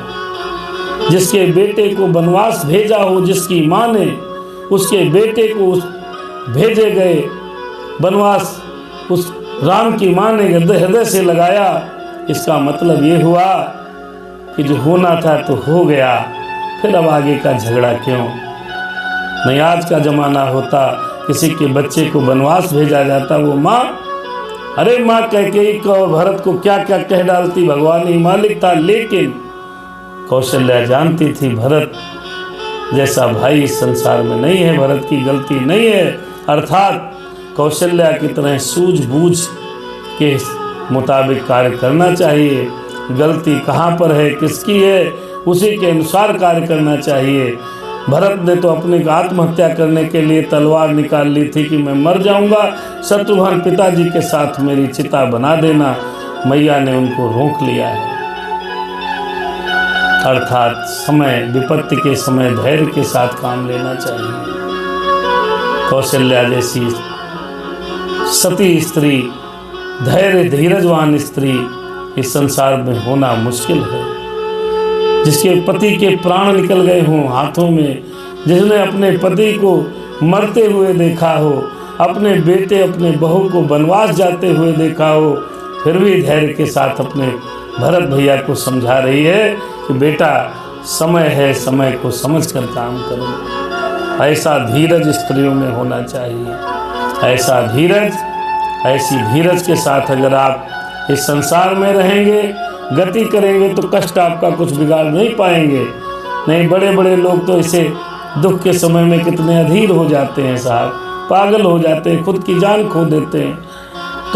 जिसके बेटे को वनवास भेजा हो, जिसकी माँ ने उसके बेटे को भेजे गए वनवास, उस राम की माँ ने हृदय से लगाया। इसका मतलब ये हुआ कि जो होना था तो हो गया, फिर अब आगे का झगड़ा क्यों? नहीं आज का जमाना होता, किसी के बच्चे को वनवास भेजा जाता, वो माँ, अरे माँ कैकेयी को और भरत को क्या क्या कह डालती, भगवान ही मालिक था। लेकिन कौशल्या जानती थी भरत जैसा भाई इस संसार में नहीं है, भरत की गलती नहीं है। अर्थात कौशल्या की तरह सूझबूझ के मुताबिक कार्य करना चाहिए। गलती कहाँ पर है, किसकी है, उसी के अनुसार कार्य करना चाहिए। भरत ने तो अपनी आत्महत्या करने के लिए तलवार निकाल ली थी कि मैं मर जाऊंगा, शत्रुघ्न पिताजी के साथ मेरी चिता बना देना। मैया ने उनको रोक लिया है। अर्थात समय, विपत्ति के समय धैर्य के साथ काम लेना चाहिए। कौशल्या जैसी सती स्त्री, धैर्य धीरजवान स्त्री इस संसार में होना मुश्किल है। जिसके पति के प्राण निकल गए हों हाथों में, जिसने अपने पति को मरते हुए देखा हो, अपने बेटे अपने बहू को वनवास जाते हुए देखा हो, फिर भी धैर्य के साथ अपने भरत भैया को समझा रही है कि बेटा समय है, समय को समझकर काम करो। ऐसा धीरज स्त्रियों में होना चाहिए। ऐसा धीरज, ऐसी धीरज के साथ अगर आप इस संसार में रहेंगे, गति करेंगे, तो कष्ट आपका कुछ बिगाड़ नहीं पाएंगे। नहीं, बड़े बड़े लोग तो इसे दुख के समय में कितने अधीर हो जाते हैं साहब, पागल हो जाते हैं, खुद की जान खो देते हैं।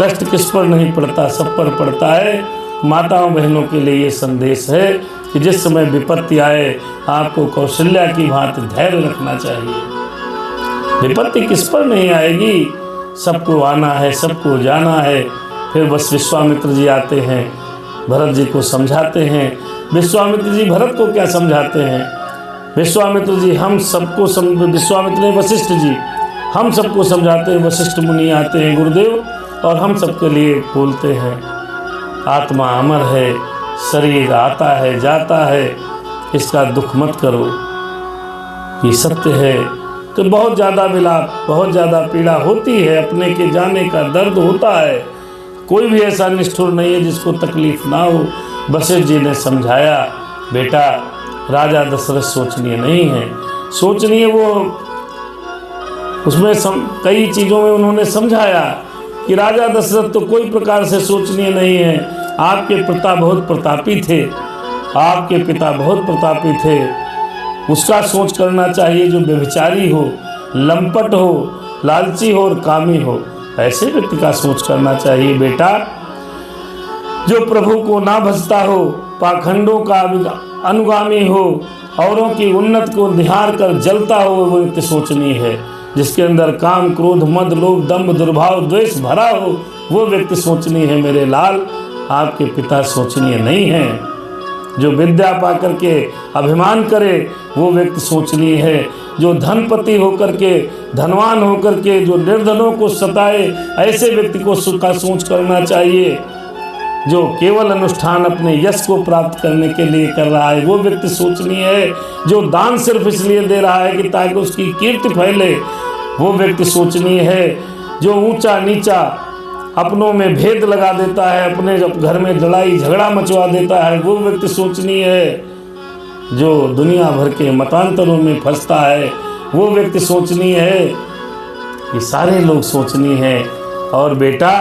कष्ट किस पर नहीं पड़ता, सब पर पड़ता है। माताओं बहनों के लिए ये संदेश है कि जिस समय विपत्ति आए आपको कौशल्या की भांति धैर्य रखना चाहिए। विपत्ति किस पर नहीं आएगी, सबको आना है, सबको जाना है। फिर बस विश्वामित्र जी आते हैं, भरत जी को समझाते हैं। विश्वामित्र जी भरत को क्या समझाते हैं? विश्वामित्र जी हम सबको विश्वामित्र ने वशिष्ठ जी हम सबको समझाते हैं। वशिष्ठ मुनि आते हैं गुरुदेव और हम सबके लिए बोलते हैं, आत्मा अमर है, शरीर आता है जाता है, इसका दुख मत करो, ये सत्य है। तो बहुत ज़्यादा विलाप, बहुत ज़्यादा पीड़ा होती है, अपने के जाने का दर्द होता है। कोई भी ऐसा निष्ठुर नहीं है जिसको तकलीफ ना हो। वशिष्ठ जी ने समझाया, बेटा राजा दशरथ सोचनीय नहीं है। सोचनीय वो उसमें कई चीज़ों में उन्होंने समझाया कि राजा दशरथ तो कोई प्रकार से सोचनीय नहीं है। आपके पिता बहुत प्रतापी थे, आपके पिता बहुत प्रतापी थे। उसका सोच करना चाहिए जो व्यभिचारी हो, लंपट हो, लालची हो और कामी हो, ऐसे व्यक्ति का सोच करना चाहिए बेटा। जो प्रभु को ना भजता हो, पाखंडों का अनुगामी हो, औरों की उन्नत को निहार कर जलता हो, वो व्यक्ति सोचनीय है। जिसके अंदर काम, क्रोध, मद, लोभ, दंभ, दुर्भाव, द्वेष भरा हो, वो व्यक्ति सोचनीय है मेरे लाल। आपके पिता सोचनीय नहीं है। जो विद्या पा करके अभिमान करे वो व्यक्ति सोचनीय है। जो धनपति होकर के, धनवान होकर के जो निर्धनों को सताए, ऐसे व्यक्ति को का सोच करना चाहिए। जो केवल अनुष्ठान अपने यश को प्राप्त करने के लिए कर रहा है, वो व्यक्ति सोचनीय है। जो दान सिर्फ इसलिए दे रहा है कि ताकि उसकी कीर्ति फैले, वो व्यक्ति सोचनीय है। जो ऊंचा नीचा अपनों में भेद लगा देता है, अपने घर में लड़ाई झगड़ा मचवा देता है, वो व्यक्ति सोचनीय है। जो दुनिया भर के मतांतरों में फंसता है, वो व्यक्ति सोचनीय है। ये सारे लोग सोचनीय हैं। और बेटा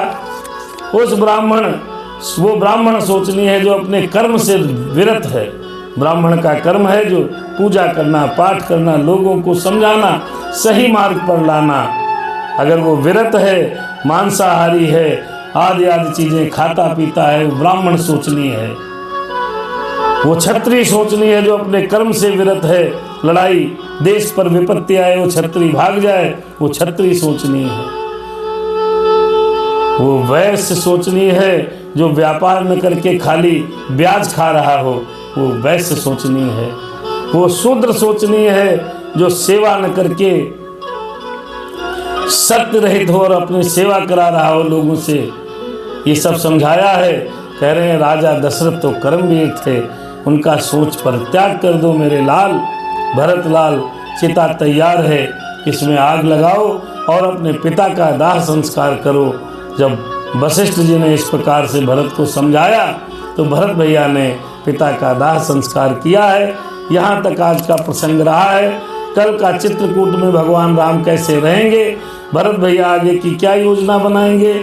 वो ब्राह्मण सोचनीय है जो अपने कर्म से विरत है। ब्राह्मण का कर्म है जो पूजा करना, पाठ करना, लोगों को समझाना, सही मार्ग पर लाना। अगर वो विरत है, मांसाहारी है, आदि आदि चीजें खाता पीता है, वो ब्राह्मण सोचनीय है। वो क्षत्रिय सोचनीय है जो अपने कर्म से विरत है। लड़ाई, देश पर विपत्ति आए, वो क्षत्रिय भाग जाए, वो क्षत्रिय सोचनीय है। वो वैश्य सोचनीय है जो व्यापार न करके खाली ब्याज खा रहा हो, वो वैश्य सोचनीय है। वो शूद्र सोचनीय है जो सेवा न करके सत्य रहित हो और अपनी सेवा करा रहा हो लोगों से। ये सब समझाया है। कह रहे हैं राजा दशरथ तो कर्मवीर थे, उनका सोच पर त्याग कर दो मेरे लाल। भरत लाल, चिता तैयार है, इसमें आग लगाओ और अपने पिता का दाह संस्कार करो। जब वशिष्ठ जी ने इस प्रकार से भरत को समझाया तो भरत भैया ने पिता का दाह संस्कार किया है। यहाँ तक आज का प्रसंग रहा है। कल का चित्रकूट में भगवान राम कैसे रहेंगे, भरत भैया आगे की क्या योजना बनाएंगे,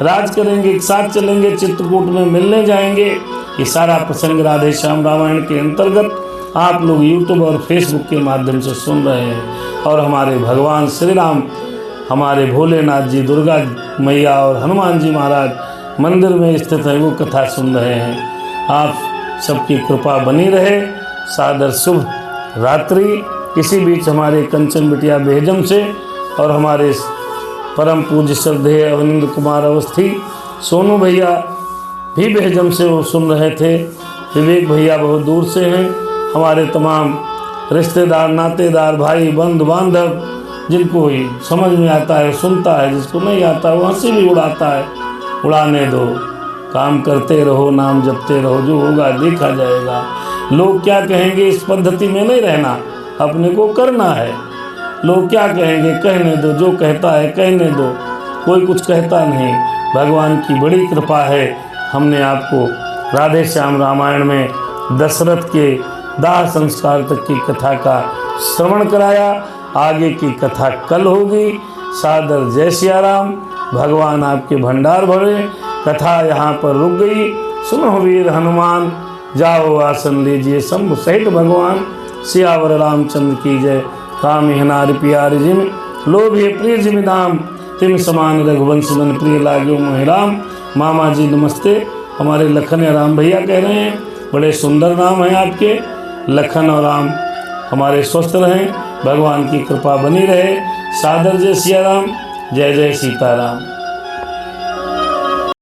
राज करेंगे, एक साथ चलेंगे, चित्रकूट में मिलने जाएंगे, ये सारा प्रसंग राधे श्याम रामायण के अंतर्गत आप लोग यूट्यूब और फेसबुक के माध्यम से सुन रहे हैं। और हमारे भगवान श्री राम, हमारे भोलेनाथ जी, दुर्गा मैया और हनुमान जी महाराज मंदिर में स्थित है, वो कथा सुन रहे हैं। आप सबकी कृपा बनी रहे। सादर शुभ रात्रि। इसी बीच हमारे कंचन बिटिया बेहजम से और हमारे परम पूज्य श्रद्धेय अवनिंद्र कुमार अवस्थी, सोनू भैया भी बेहजम से वो सुन रहे थे। विवेक भैया बहुत दूर से हैं। हमारे तमाम रिश्तेदार, नातेदार, भाई, बंधु बांधव जिनको ही समझ में आता है सुनता है, जिसको नहीं आता वो हंसी भी उड़ाता है। उड़ाने दो, काम करते रहो, नाम जपते रहो, जो होगा देखा जाएगा। लोग क्या कहेंगे इस पद्धति में नहीं रहना, अपने को करना है। लोग क्या कहेंगे कहने दो, जो कहता है कहने दो, कोई कुछ कहता नहीं। भगवान की बड़ी कृपा है, हमने आपको राधे श्याम रामायण में दशरथ के दाह संस्कार तक की कथा का श्रवण कराया। आगे की कथा कल होगी। सादर जय सिया राम। भगवान आपके भंडार भरे। कथा यहाँ पर रुक गई। सुनो वीर हनुमान, जाओ आसन लीजिए शंभु सहित भगवान। सियावर रामचंद्र की जय। काम नारि प्यारि जिम लोभिए प्रिय जिम दाम, तिम समान रघुवंश मन प्रिय लाग्यो मोहि राम। मामा जी नमस्ते। हमारे लखन या राम भैया कह रहे हैं, बड़े सुंदर नाम हैं आपके, लखन और राम। हमारे स्वस्थ रहें, भगवान की कृपा बनी रहे। सादर जय सिया राम। जय जय सीताराम।